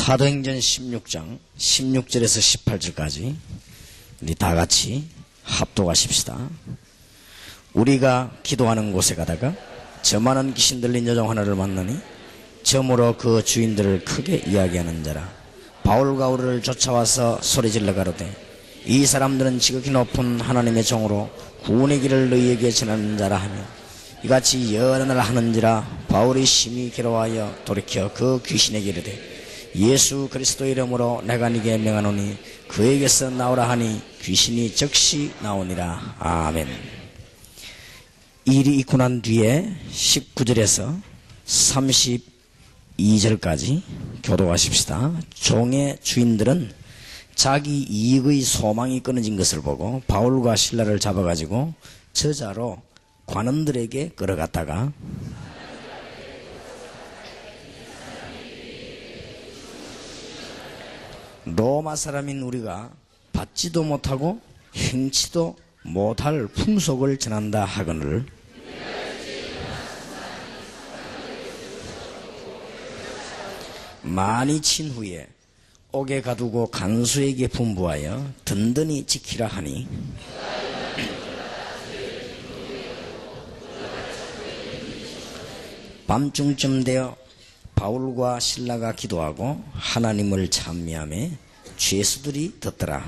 사도행전 16장 16절에서 18절까지 우리 다 같이 합독하십시다. 우리가 기도하는 곳에 가다가 저 많은 귀신 들린 여종 하나를 만나니 저물어 그 주인들을 크게 이야기하는 자라. 바울과 우리를 쫓아와서 소리질러 가로되 이 사람들은 지극히 높은 하나님의 종으로 구원의 길을 너희에게 전하는 자라 하며 이같이 여러 날 하는지라. 바울이 심히 괴로워하여 돌이켜 그 귀신에게 이르되 예수 그리스도 이름으로 내가 네게 명하노니 그에게서 나오라 하니 귀신이 즉시 나오니라. 아멘. 이 일이 있고 난 뒤에 19절에서 32절까지 교도하십시다. 종의 주인들은 자기 이익의 소망이 끊어진 것을 보고 바울과 실라를 잡아가지고 저자로 관원들에게 끌어갔다가 로마 사람인 우리가 받지도 못하고 행치도 못할 풍속을 전한다 하거늘 많이 친 후에 옥에 가두고 간수에게 분부하여 든든히 지키라 하니 밤중쯤 되어 바울과 실라가 기도하고 하나님을 찬미하며 죄수들이 듣더라.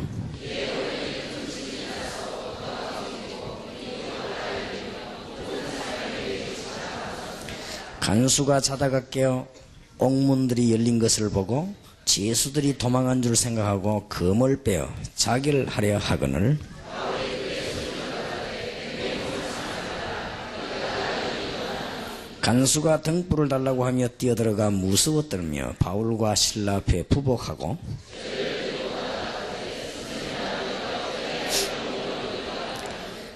간수가 자다가 깨어 옥문들이 열린 것을 보고 죄수들이 도망한 줄 생각하고 검을 빼어 자기를 하려 하거늘 간수가 등불을 달라고 하며 뛰어들어가 무서워 떨며 바울과 실라 앞에 부복하고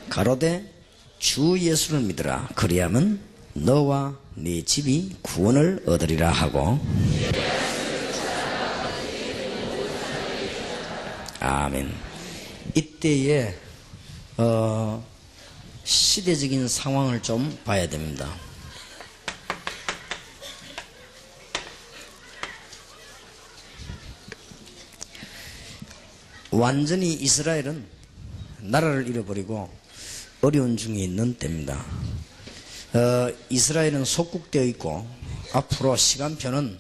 가로되 주 예수를 믿으라. 그리하면 너와 네 집이 구원을 얻으리라 하고 아멘. 이때의 시대적인 상황을 좀 봐야 됩니다. 완전히 이스라엘은 나라를 잃어버리고 어려운 중에 있는 때입니다. 이스라엘은 속국되어 있고 앞으로 시간표는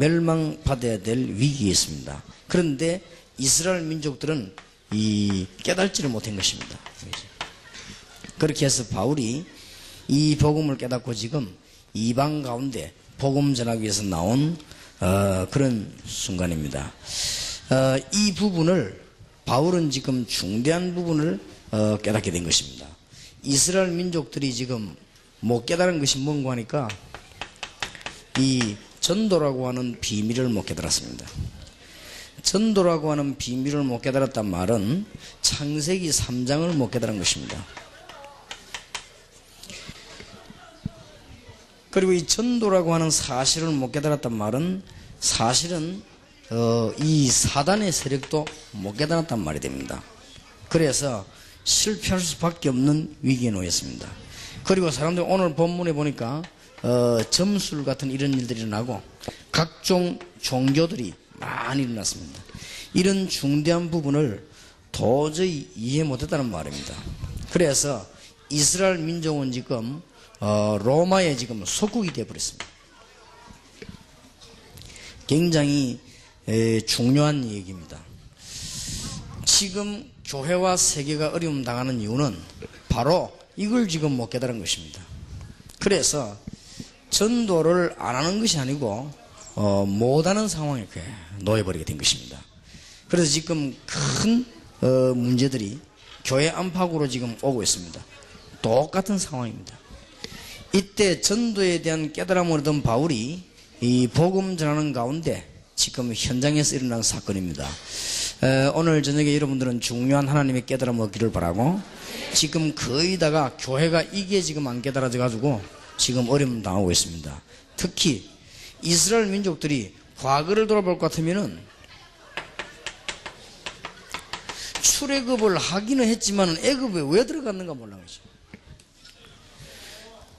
멸망받아야 될 위기에 있습니다. 그런데 이스라엘 민족들은 깨달지를 못한 것입니다. 그렇게 해서 바울이 이 복음을 깨닫고 지금 이방 가운데 복음 전하기 위해서 나온 그런 순간입니다. 이 부분을 바울은 지금 중대한 부분을 깨닫게 된 것입니다. 이스라엘 민족들이 지금 못 깨달은 것이 뭔가 하니까 이 전도라고 하는 비밀을 못 깨달았습니다. 전도라고 하는 비밀을 못 깨달았단 말은 창세기 3장을 못 깨달은 것입니다. 그리고 이 전도라고 하는 사실을 못 깨달았단 말은 사실은 이 사단의 세력도 못 깨달았단 말이 됩니다. 그래서 실패할 수밖에 없는 위기에 놓였습니다. 그리고 사람들 오늘 본문에 보니까 점술 같은 이런 일들이 일어나고 각종 종교들이 많이 일어났습니다. 이런 중대한 부분을 도저히 이해 못했다는 말입니다. 그래서 이스라엘 민족은 지금 로마에 지금 속국이 되어버렸습니다. 굉장히 중요한 얘기입니다. 지금 교회와 세계가 어려움 당하는 이유는 바로 이걸 지금 못 깨달은 것입니다. 그래서 전도를 안 하는 것이 아니고 못하는 상황에 놓여버리게 된 것입니다. 그래서 지금 큰 문제들이 교회 안팎으로 지금 오고 있습니다. 똑같은 상황입니다. 이때 전도에 대한 깨달음을 얻은 바울이 이 복음 전하는 가운데 지금 현장에서 일어난 사건입니다. 오늘 저녁에 여러분들은 중요한 하나님의 깨달음을 얻기를 바라고 지금 거의 다가 교회가 이게 지금 안 깨달아져 가지고 지금 어려움 당하고 있습니다. 특히 이스라엘 민족들이 과거를 돌아볼 것 같으면은 출애굽을 하기는 했지만 애굽에 왜 들어갔는가 몰라 그러죠.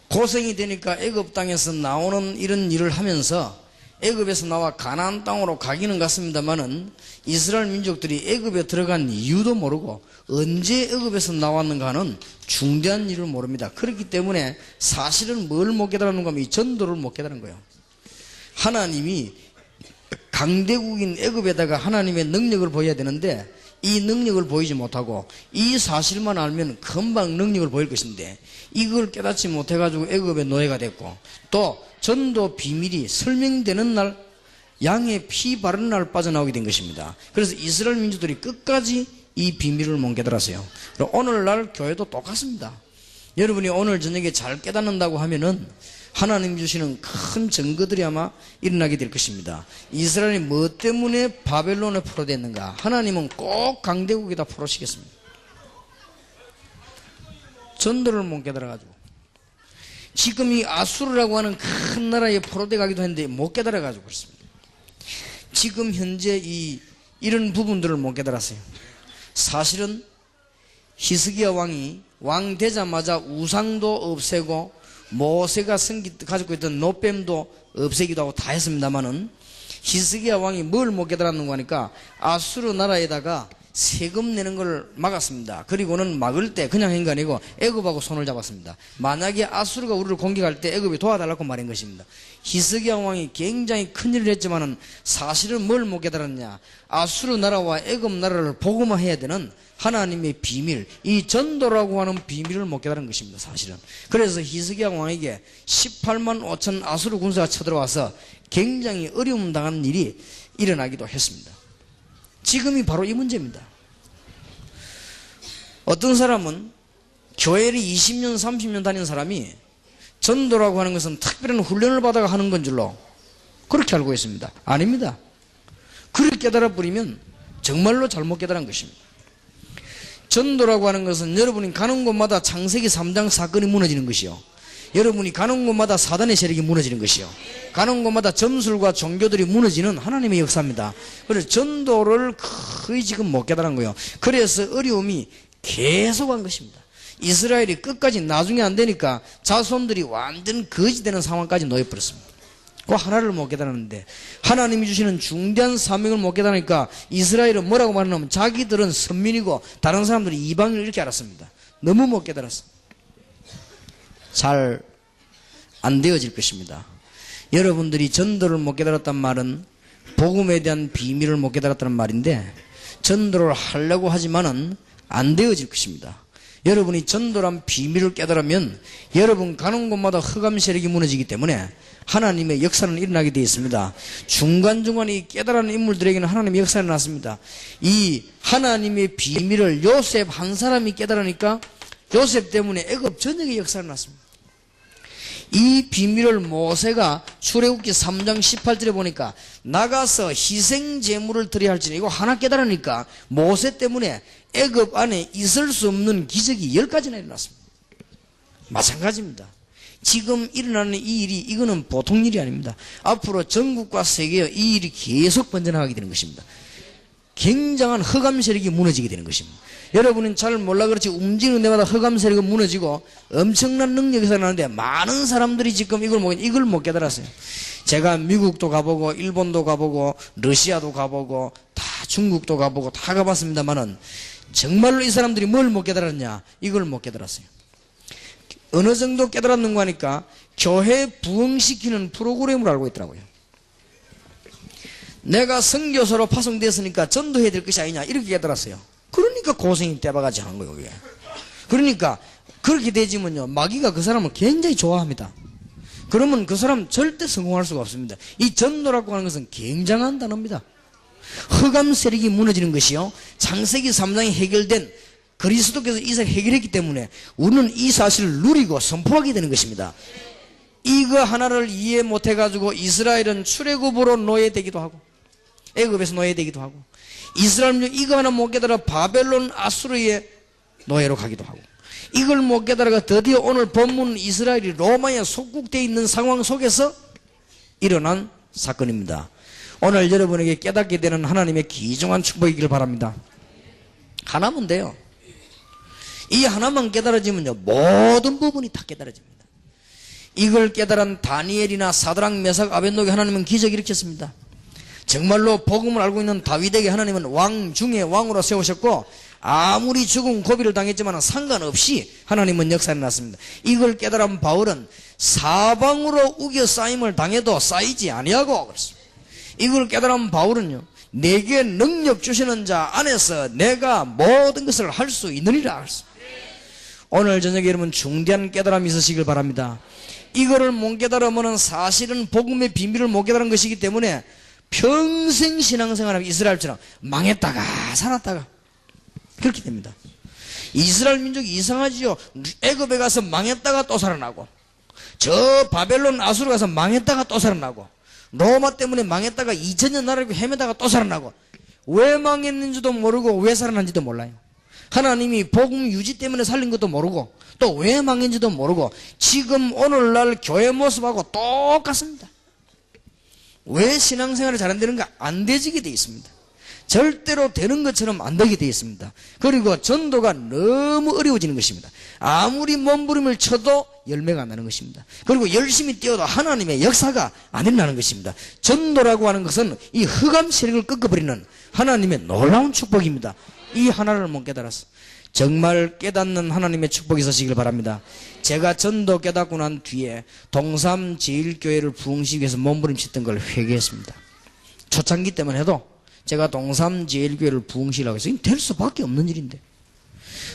고생이 되니까 애굽 땅에서 나오는 이런 일을 하면서 애굽에서 나와 가나안 땅으로 가기는 갔습니다마는 이스라엘 민족들이 애굽에 들어간 이유도 모르고 언제 애굽에서 나왔는가는 중대한 일을 모릅니다. 그렇기 때문에 사실은 뭘 못 깨달았는가 하면 이 전도를 못 깨달은 거예요. 하나님이 강대국인 애굽에다가 하나님의 능력을 보여야 되는데 이 능력을 보이지 못하고 이 사실만 알면 금방 능력을 보일 것인데 이걸 깨닫지 못해가지고 애굽의 노예가 됐고 또 전도 비밀이 설명되는 날 양의 피 바르는 날 빠져나오게 된 것입니다. 그래서 이스라엘 민족들이 끝까지 이 비밀을 못 깨달았어요. 오늘날 교회도 똑같습니다. 여러분이 오늘 저녁에 잘 깨닫는다고 하면은 하나님 주시는 큰 증거들이 아마 일어나게 될 것입니다. 이스라엘이 뭐 때문에 바벨론에 포로됐는가? 하나님은 꼭 강대국에다 포로시겠습니다. 전도를 못 깨달아가지고 지금 이 아수르라고 하는 큰 나라에 포로돼 가기도 했는데 못 깨달아가지고 그렇습니다. 지금 현재 이런 부분들을 못 깨달았어요. 사실은 히스기야 왕이 왕 되자마자 우상도 없애고 모세가 가지고 있던 노뱀도 없애기도 하고 다 했습니다마는 히스기야 왕이 뭘 못 깨달았는가 하니까 아수르 나라에다가 세금 내는 걸 막았습니다. 그리고는 막을 때 그냥 한 게 아니고 애굽하고 손을 잡았습니다. 만약에 아수르가 우리를 공격할 때 애굽이 도와달라고 말한 것입니다. 히스기야 왕이 굉장히 큰일을 했지만은 사실은 뭘 못 깨달았냐? 아수르 나라와 애굽 나라를 복음화해야 되는 하나님의 비밀, 이 전도라고 하는 비밀을 못 깨달은 것입니다. 사실은. 그래서 히스기야 왕에게 18만 5천 아수르 군사가 쳐들어와서 굉장히 어려움 당하는 일이 일어나기도 했습니다. 지금이 바로 이 문제입니다. 어떤 사람은 교회를 20년 30년 다닌 사람이 전도라고 하는 것은 특별한 훈련을 받아가 하는 건 줄로 그렇게 알고 있습니다. 아닙니다. 그렇게 깨달아 버리면 정말로 잘못 깨달은 것입니다. 전도라고 하는 것은 여러분이 가는 곳마다 창세기 3장 사건이 무너지는 것이요, 여러분이 가는 곳마다 사단의 세력이 무너지는 것이요, 가는 곳마다 점술과 종교들이 무너지는 하나님의 역사입니다. 그래서 전도를 거의 지금 못 깨달은 거예요. 그래서 어려움이 계속한 것입니다. 이스라엘이 끝까지 나중에 안 되니까 자손들이 완전 거지되는 상황까지 놓여버렸습니다. 그 하나를 못 깨달았는데 하나님이 주시는 중대한 사명을 못 깨달으니까 이스라엘은 뭐라고 말하냐면 자기들은 선민이고 다른 사람들이 이방인을 이렇게 알았습니다. 너무 못 깨달았어. 잘 안 되어질 것입니다. 여러분들이 전도를 못 깨달았단 말은 복음에 대한 비밀을 못 깨달았다는 말인데 전도를 하려고 하지만은 안 되어질 것입니다. 여러분이 전도란 비밀을 깨달으면 여러분 가는 곳마다 흑암 세력이 무너지기 때문에 하나님의 역사는 일어나게 되어 있습니다. 중간중간 이 깨달은 인물들에게는 하나님의 역사가 일어났습니다. 이 하나님의 비밀을 요셉 한 사람이 깨달으니까 요셉 때문에 애굽 전역의 역사가 일어났습니다. 이 비밀을 모세가 출애굽기 3장 18절에 보니까 나가서 희생 제물을 드려야 할지니 이거 하나 깨달으니까 모세 때문에 애굽 안에 있을 수 없는 기적이 10가지나 일어났습니다. 마찬가지입니다. 지금 일어나는 이 일이 이거는 보통 일이 아닙니다. 앞으로 전국과 세계에 이 일이 계속 번져나가게 되는 것입니다. 굉장한 흑암 세력이 무너지게 되는 것입니다. 여러분은 잘 몰라 그렇지 움직이는 데마다 흑암 세력은 무너지고 엄청난 능력이 나는데 많은 사람들이 지금 이걸 못 깨달았어요. 제가 미국도 가보고 일본도 가보고 러시아도 가보고 다 중국도 가보고 다 가봤습니다만은 정말로 이 사람들이 뭘 못 깨달았냐? 이걸 못 깨달았어요. 어느 정도 깨달았는가 하니까 교회 부흥시키는 프로그램을 알고 있더라고요. 내가 선교사로 파송됐으니까 전도해야 될 것이 아니냐 이렇게 깨달았어요. 그러니까 고생이 떼바가지 하는 거예요. 그게. 그러니까 그렇게 되지면요 마귀가 그 사람을 굉장히 좋아합니다. 그러면 그 사람 절대 성공할 수가 없습니다. 이 전도라고 하는 것은 굉장한 단어입니다. 흑암 세력이 무너지는 것이요, 창세기 3장에 해결된 그리스도께서 이 사실을 해결했기 때문에 우리는 이 사실을 누리고 선포하게 되는 것입니다. 이거 하나를 이해 못해가지고 이스라엘은 출애굽으로 노예되기도 하고 애굽에서 노예되기도 하고 이스라엘은 이거 하나 못 깨달아 바벨론 아수르의 노예로 가기도 하고 이걸 못 깨달아가 드디어 오늘 본문 이스라엘이 로마에 속국되어 있는 상황 속에서 일어난 사건입니다. 오늘 여러분에게 깨닫게 되는 하나님의 귀중한 축복이길 바랍니다. 하나면 돼요. 이 하나만 깨달아지면요 모든 부분이 다 깨달아집니다. 이걸 깨달은 다니엘이나 사드락 메삭 아벤노게 하나님은 기적을 일으켰습니다. 정말로 복음을 알고 있는 다윗에게 하나님은 왕 중에 왕으로 세우셨고 아무리 죽은 고비를 당했지만 상관없이 하나님은 역사를 났습니다. 이걸 깨달은 바울은 사방으로 우겨 쌓임을 당해도 쌓이지 아니하고 그랬습니다. 이걸 깨달은 바울은요, 내게 능력 주시는 자 안에서 내가 모든 것을 할 수 있느니라 그랬습니다. 오늘 저녁에 여러분 중대한 깨달음이 있으시길 바랍니다. 이거를 못 깨달으면 사실은 복음의 비밀을 못 깨달은 것이기 때문에 평생 신앙생활하면 이스라엘처럼 망했다가 살았다가 그렇게 됩니다. 이스라엘 민족이 이상하지요. 애굽에 가서 망했다가 또 살아나고, 저 바벨론 아수르 가서 망했다가 또 살아나고, 로마 때문에 망했다가 2000년 나라를 헤매다가 또 살아나고, 왜 망했는지도 모르고 왜 살아난지도 몰라요. 하나님이 복음 유지 때문에 살린 것도 모르고 또 왜 망했는지도 모르고 지금 오늘날 교회 모습하고 똑같습니다. 왜 신앙생활이 잘 안 되는가? 안 되지게 돼 있습니다. 절대로 되는 것처럼 안 되게 돼 있습니다. 그리고 전도가 너무 어려워지는 것입니다. 아무리 몸부림을 쳐도 열매가 안 나는 것입니다. 그리고 열심히 뛰어도 하나님의 역사가 안 일어나는 것입니다. 전도라고 하는 것은 이 흑암 세력을 꺾어버리는 하나님의 놀라운 축복입니다. 이 하나를 못 깨달았어. 정말 깨닫는 하나님의 축복이 있으시길 바랍니다. 제가 전도 깨닫고 난 뒤에 동삼 제일교회를 부흥시키기 위해서 몸부림쳤던 걸 회개했습니다. 초창기 때문에 해도 제가 동삼 제일교회를 부흥시키려고 해서 될 수밖에 없는 일인데,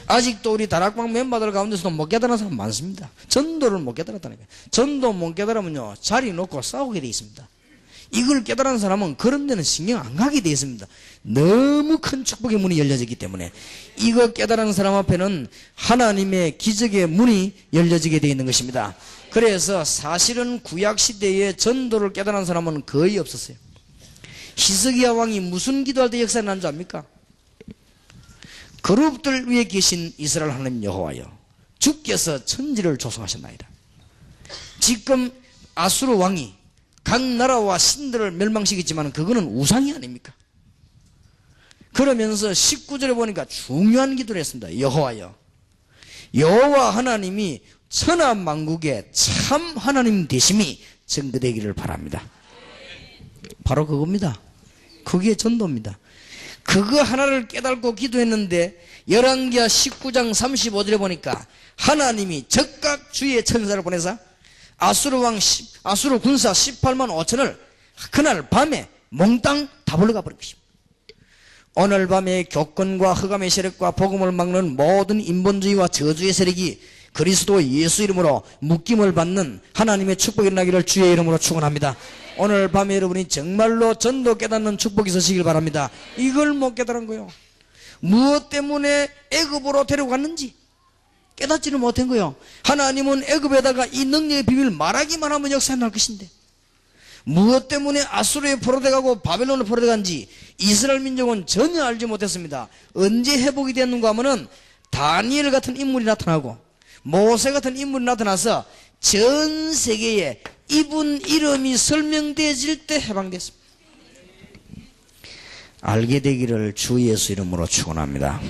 아직도 우리 다락방 멤버들 가운데서도 못 깨달은 사람 많습니다. 전도를 못 깨달았다니까요. 전도 못 깨달으면요, 자리 놓고 싸우게 돼 있습니다. 이걸 깨달은 사람은 그런 데는 신경 안 가게 돼 있습니다. 너무 큰 축복의 문이 열려지기 때문에. 이거 깨달은 사람 앞에는 하나님의 기적의 문이 열려지게 돼 있는 것입니다. 그래서 사실은 구약시대에 전도를 깨달은 사람은 거의 없었어요. 히스기야 왕이 무슨 기도할 때 역사가 난 줄 압니까? 그룹들 위에 계신 이스라엘 하나님 여호와여, 주께서 천지를 조성하셨나이다. 지금 아수르 왕이 각 나라와 신들을 멸망시켰지만 그거는 우상이 아닙니까? 그러면서 19절에 보니까 중요한 기도를 했습니다. 여호와여, 여호와 하나님이 천하만국의 참 하나님 되심이 증거되기를 바랍니다. 바로 그겁니다. 그게 전도입니다. 그거 하나를 깨닫고 기도했는데 열왕기하 19장 35절에 보니까 하나님이 즉각 주의 천사를 보내서 아수르 군사 18만 5천을 그날 밤에 몽땅 다 불러가 버린 것입니다. 오늘 밤에 교권과 흑암의 세력과 복음을 막는 모든 인본주의와 저주의 세력이 그리스도 예수 이름으로 묶임을 받는 하나님의 축복이 일어나기를 주의 이름으로 축원합니다. 오늘 밤에 여러분이 정말로 전도 깨닫는 축복이 있으시길 바랍니다. 이걸 못 깨달은 거예요. 무엇 때문에 애굽으로 데려갔는지 깨닫지는 못한 거예요. 하나님은 애굽에다가 이 능력의 비밀을 말하기만 하면 역사에 날 것인데, 무엇 때문에 아수르에 포로돼가고 바벨론에 포로돼간지 이스라엘 민족은 전혀 알지 못했습니다. 언제 회복이 됐는가 하면은 다니엘 같은 인물이 나타나고 모세 같은 인물이 나타나서 전 세계에 이분 이름이 설명되어질 때 해방됐습니다. 알게 되기를 주 예수 이름으로 축원합니다.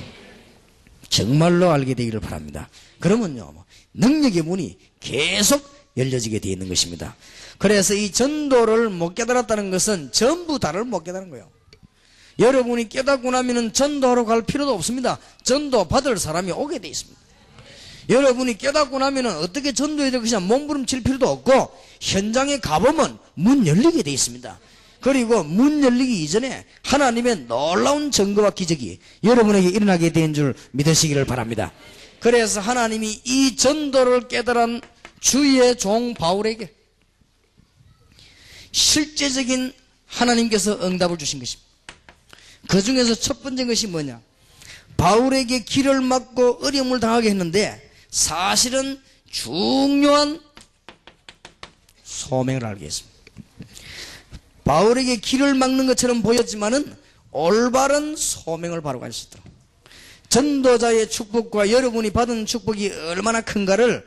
정말로 알게 되기를 바랍니다. 그러면요, 능력의 문이 계속 열려지게 되어 있는 것입니다. 그래서 이 전도를 못 깨달았다는 것은 전부 다를 못 깨달은 거예요. 여러분이 깨닫고 나면은 전도하러 갈 필요도 없습니다. 전도 받을 사람이 오게 되어 있습니다. 여러분이 깨닫고 나면은 어떻게 전도해야 될 것이냐 몸부림칠 필요도 없고 현장에 가보면 문 열리게 되어 있습니다. 그리고 문 열리기 이전에 하나님의 놀라운 증거와 기적이 여러분에게 일어나게 된 줄 믿으시기를 바랍니다. 그래서 하나님이 이 전도를 깨달은 주의 종 바울에게 실제적인 하나님께서 응답을 주신 것입니다. 그 중에서 첫 번째 것이 뭐냐, 바울에게 길을 막고 어려움을 당하게 했는데 사실은 중요한 소명을 알게 했습니다. 바울에게 길을 막는 것처럼 보였지만은 올바른 소명을 바로 가졌다. 전도자의 축복과 여러분이 받은 축복이 얼마나 큰가를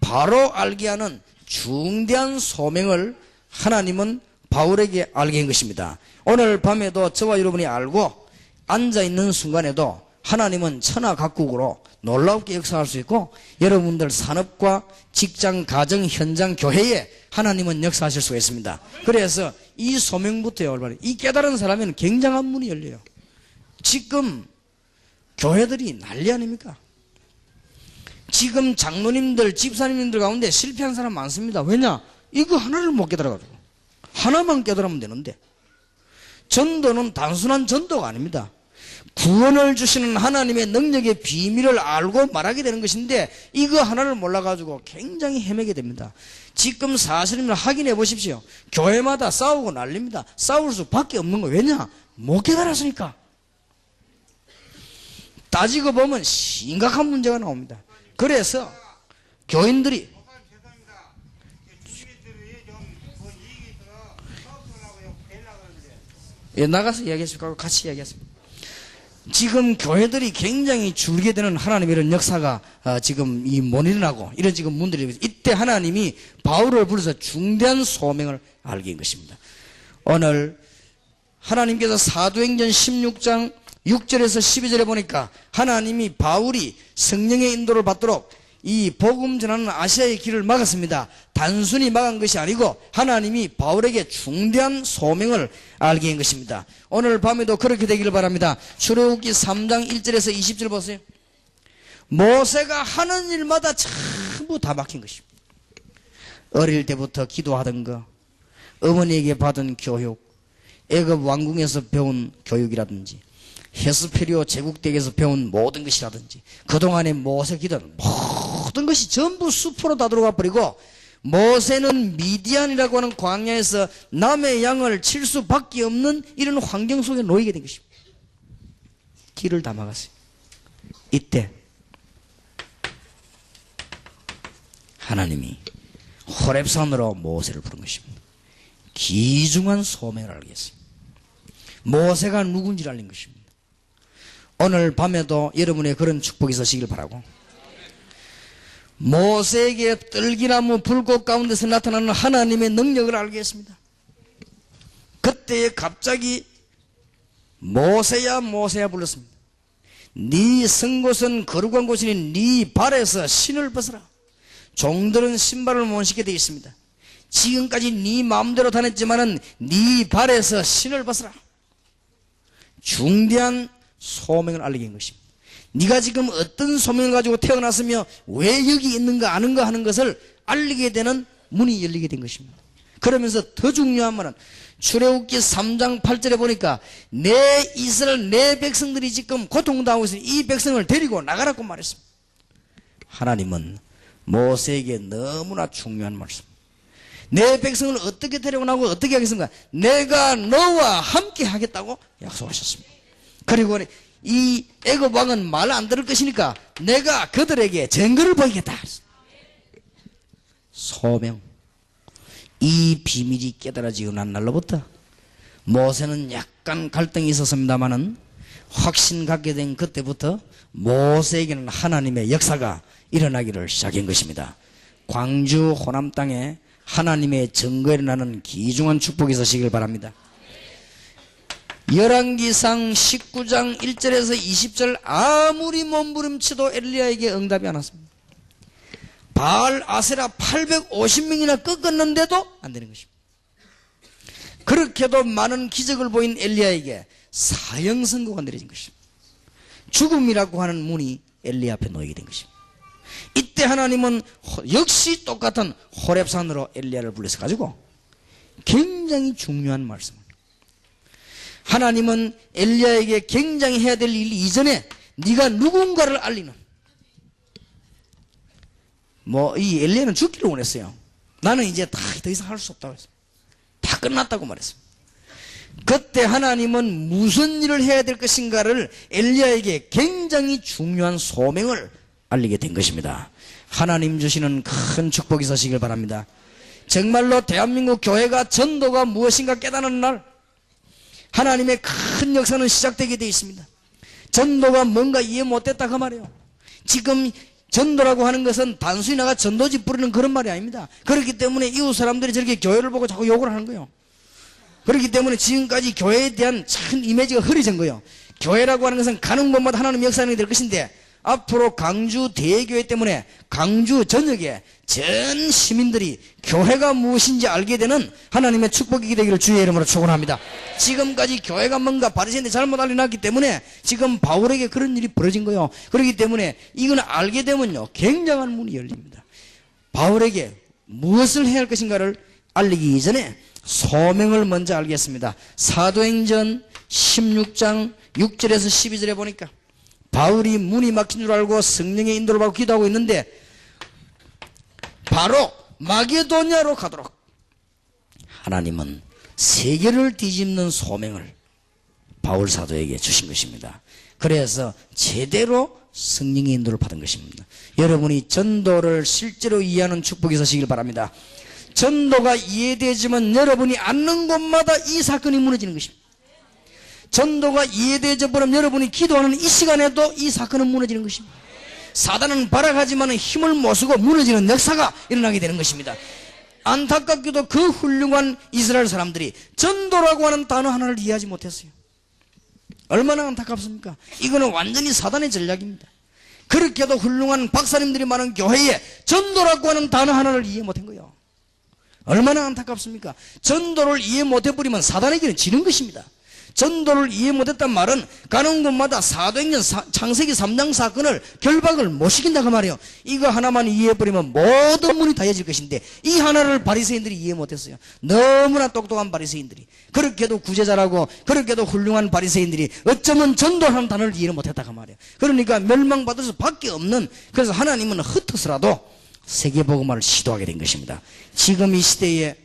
바로 알게 하는 중대한 소명을 하나님은 바울에게 알게 한 것입니다. 오늘 밤에도 저와 여러분이 알고 앉아있는 순간에도 하나님은 천하각국으로 놀랍게 역사할 수 있고 여러분들 산업과 직장, 가정, 현장, 교회에 하나님은 역사하실 수가 있습니다. 그래서 이 소명부터요, 올바로 이 깨달은 사람에는 굉장한 문이 열려요. 지금 교회들이 난리 아닙니까? 지금 장로님들, 집사님들 가운데 실패한 사람 많습니다. 왜냐? 이거 하나를 못 깨달아가지고. 하나만 깨달으면 되는데. 전도는 단순한 전도가 아닙니다. 구원을 주시는 하나님의 능력의 비밀을 알고 말하게 되는 것인데 이거 하나를 몰라가지고 굉장히 헤매게 됩니다. 지금 사실입니다. 확인해 보십시오. 교회마다 싸우고 난립니다. 싸울 수밖에 없는 거예요. 왜냐? 못 깨달았으니까. 따지고 보면 심각한 문제가 나옵니다. 그래서 교인들이 나가서 이야기했을까? 같이 이야기했습니다. 지금 교회들이 굉장히 줄게 되는 하나님의 이런 역사가 지금 못 일어나고 이런 지금 문들이 이때 하나님이 바울을 불러서 중대한 소명을 알게 한 것입니다. 오늘 하나님께서 사도행전 16장 6절에서 12절에 보니까 하나님이 바울이 성령의 인도를 받도록 이 복음 전하는 아시아의 길을 막았습니다. 단순히 막은 것이 아니고 하나님이 바울에게 중대한 소명을 알게 한 것입니다. 오늘 밤에도 그렇게 되기를 바랍니다. 출애굽기 3장 1절에서 20절 보세요. 모세가 하는 일마다 전부 다 막힌 것입니다. 어릴 때부터 기도하던 거, 어머니에게 받은 교육, 애굽 왕궁에서 배운 교육이라든지 헤스페리오 제국대에서 배운 모든 것이라든지 그동안의 모세 기도는 모든 것이 전부 숲으로 다 들어가 버리고 모세는 미디안이라고 하는 광야에서 남의 양을 칠 수밖에 없는 이런 환경 속에 놓이게 된 것입니다. 길을 다 막았어요. 이때 하나님이 호렙산으로 모세를 부른 것입니다. 귀중한 소명을 알겠습니다. 모세가 누군지를 알린 것입니다. 오늘 밤에도 여러분의 그런 축복이 있으시길 바라고 모세에게 떨기나무 불꽃 가운데서 나타나는 하나님의 능력을 알겠습니다. 그때 갑자기 모세야 모세야 불렀습니다. 네 선 곳은 거룩한 곳이니 네 발에서 신을 벗어라. 종들은 신발을 못 신게 되어 있습니다. 지금까지 네 마음대로 다녔지만은 네 발에서 신을 벗어라. 중대한 소명을 알리게 한 것입니다. 네가 지금 어떤 소명을 가지고 태어났으며 왜 여기 있는가 아는가 하는 것을 알리게 되는 문이 열리게 된 것입니다. 그러면서 더 중요한 말은 출애굽기 3장 8절에 보니까 내 이스라엘 내 백성들이 지금 고통당하고 있으니 이 백성을 데리고 나가라고 말했습니다. 하나님은 모세에게 너무나 중요한 말씀. 내 백성을 어떻게 데리고 나고 어떻게 하겠습니까? 내가 너와 함께 하겠다고 약속하셨습니다. 그리고 이 애굽 왕은 말 안 들을 것이니까 내가 그들에게 증거를 보이겠다. 소명. 이 비밀이 깨달아지고 난 날로부터 모세는 약간 갈등이 있었습니다마는 확신 갖게 된 그때부터 모세에게는 하나님의 역사가 일어나기를 시작한 것입니다. 광주 호남 땅에 하나님의 증거에 일어나는 귀중한 축복이 있으시길 바랍니다. 열왕기상 19장 1절에서 20절 아무리 몸부림쳐도 엘리야에게 응답이 안 왔습니다. 바알 아세라 850명이나 꺾었는데도 안 되는 것입니다. 그렇게도 많은 기적을 보인 엘리야에게 사형 선고가 내려진 것입니다. 죽음이라고 하는 문이 엘리야 앞에 놓이게 된 것입니다. 이때 하나님은 역시 똑같은 호렙산으로 엘리야를 불러서 가지고 굉장히 중요한 말씀을 하나님은 엘리야에게 굉장히 해야 될 일 이전에 네가 누군가를 알리는 이 엘리야는 죽기를 원했어요. 나는 이제 더 이상 할 수 없다고 했어요. 다 끝났다고 말했습니다. 그때 하나님은 무슨 일을 해야 될 것인가를 엘리야에게 굉장히 중요한 소명을 알리게 된 것입니다. 하나님 주시는 큰 축복이 있으시길 바랍니다. 정말로 대한민국 교회가 전도가 무엇인가 깨닫는 날 하나님의 큰 역사는 시작되게 되어 있습니다. 전도가 뭔가 이해 못했다 그 말이에요. 지금 전도라고 하는 것은 단순히 나가 전도지 부르는 그런 말이 아닙니다. 그렇기 때문에 이웃 사람들이 저렇게 교회를 보고 자꾸 욕을 하는 거예요. 그렇기 때문에 지금까지 교회에 대한 참 이미지가 흐려진 거예요. 교회라고 하는 것은 가는 곳마다 하나님의 역사하는 게 될 것인데, 앞으로 강주 대교회 때문에 강주 전역에 전 시민들이 교회가 무엇인지 알게 되는 하나님의 축복이 되기를 주의 이름으로 축원합니다. 지금까지 교회가 뭔가 바리새인들이 잘못 알려놨기 때문에 지금 바울에게 그런 일이 벌어진 거예요. 그렇기 때문에 이건 알게 되면요, 굉장한 문이 열립니다. 바울에게 무엇을 해야 할 것인가를 알리기 이전에 소명을 먼저 알겠습니다. 사도행전 16장 6절에서 12절에 보니까 바울이 문이 막힌 줄 알고 성령의 인도를 받고 기도하고 있는데, 바로 마게도냐로 가도록 하나님은 세계를 뒤집는 소명을 바울 사도에게 주신 것입니다. 그래서 제대로 성령의 인도를 받은 것입니다. 여러분이 전도를 실제로 이해하는 축복이 있으시길 바랍니다. 전도가 이해되지만 여러분이 앉는 곳마다 이 사건이 무너지는 것입니다. 전도가 이해되져 버리면 여러분이 기도하는 이 시간에도 이 사건은 무너지는 것입니다. 사단은 발악하지만 힘을 못 쓰고 무너지는 역사가 일어나게 되는 것입니다. 안타깝게도 그 훌륭한 이스라엘 사람들이 전도라고 하는 단어 하나를 이해하지 못했어요. 얼마나 안타깝습니까? 이거는 완전히 사단의 전략입니다. 그렇게도 훌륭한 박사님들이 많은 교회에 전도라고 하는 단어 하나를 이해 못한 거예요. 얼마나 안타깝습니까? 전도를 이해 못해버리면 사단에게는 지는 것입니다. 전도를 이해 못했단 말은 가는 곳마다 사도행전 창세기 3장 사건을 결박을 못 시킨다 그 말이에요. 이거 하나만 이해해버리면 모든 문이 다 열릴 것인데, 이 하나를 바리새인들이 이해 못했어요. 너무나 똑똑한 바리새인들이, 그렇게도 구제자라고 그렇게도 훌륭한 바리새인들이 어쩌면 전도하는 단어를 이해를 못했다 그 말이에요. 그러니까 멸망받을 수밖에 없는, 그래서 하나님은 흩어서라도 세계복음화를 시도하게 된 것입니다. 지금 이 시대에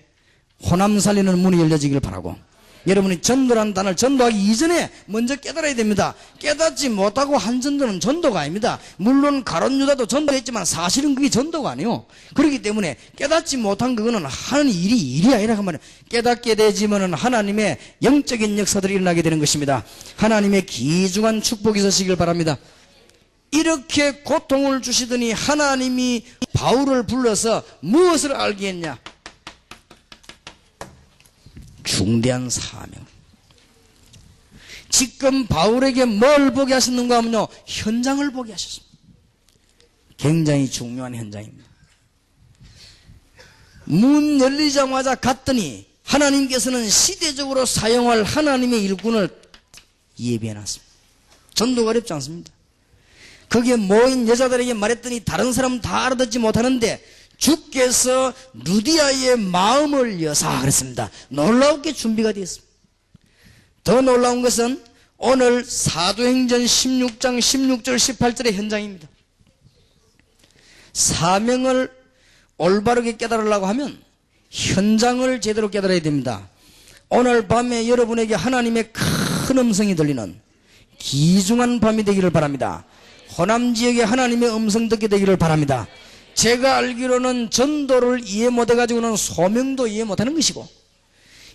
호남 살리는 문이 열려지길 바라고, 여러분이 전도라는 단어를 전도하기 이전에 먼저 깨달아야 됩니다. 깨닫지 못하고 한 전도는 전도가 아닙니다. 물론 가룟 유다도 전도했지만 사실은 그게 전도가 아니에요. 그렇기 때문에 깨닫지 못한 그거는 하는 일이 아니라 그 말이에요. 깨닫게 되지면은 하나님의 영적인 역사들이 일어나게 되는 것입니다. 하나님의 귀중한 축복이 있으시길 바랍니다. 이렇게 고통을 주시더니 하나님이 바울을 불러서 무엇을 알게 했냐? 중대한 사명. 지금 바울에게 뭘 보게 하셨는가 하면요, 현장을 보게 하셨습니다. 굉장히 중요한 현장입니다. 문 열리자마자 갔더니 하나님께서는 시대적으로 사용할 하나님의 일꾼을 예비해놨습니다. 전도가 어렵지 않습니다. 거기에 모인 여자들에게 말했더니 다른 사람은 다 알아듣지 못하는데 주께서 루디아의 마음을 여사 그랬습니다. 놀라우게 준비가 되었습니다. 더 놀라운 것은 오늘 사도행전 16장 16절 18절의 현장입니다. 사명을 올바르게 깨달으려고 하면 현장을 제대로 깨달아야 됩니다. 오늘 밤에 여러분에게 하나님의 큰 음성이 들리는 귀중한 밤이 되기를 바랍니다. 호남 지역에 하나님의 음성 듣게 되기를 바랍니다. 제가 알기로는 전도를 이해 못해가지고는 소명도 이해 못하는 것이고,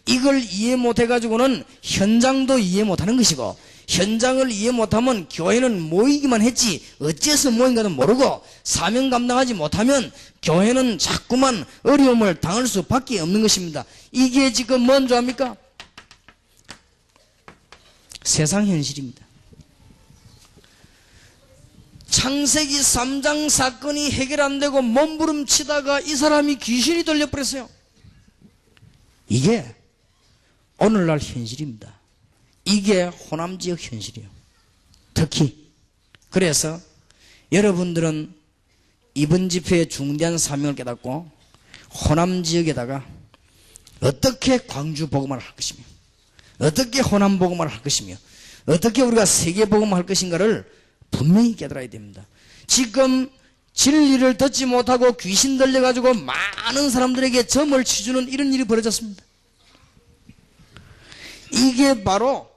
이걸 이해 못해가지고는 현장도 이해 못하는 것이고, 현장을 이해 못하면 교회는 모이기만 했지 어째서 모인가도 모르고, 사명 감당하지 못하면 교회는 자꾸만 어려움을 당할 수밖에 없는 것입니다. 이게 지금 뭔 줄 압니까? 세상 현실입니다. 창세기 3장 사건이 해결 안 되고 몸부림치다가 이 사람이 귀신이 들려버렸어요. 이게 오늘날 현실입니다. 이게 호남 지역 현실이에요. 특히 그래서 여러분들은 이번 집회에 중대한 사명을 깨닫고 호남 지역에다가 어떻게 광주 복음을 할 것이며, 어떻게 호남 복음을 할 것이며, 어떻게 우리가 세계 복음을 할 것인가를 분명히 깨달아야 됩니다. 지금 진리를 듣지 못하고 귀신 들려가지고 많은 사람들에게 점을 치주는 이런 일이 벌어졌습니다. 이게 바로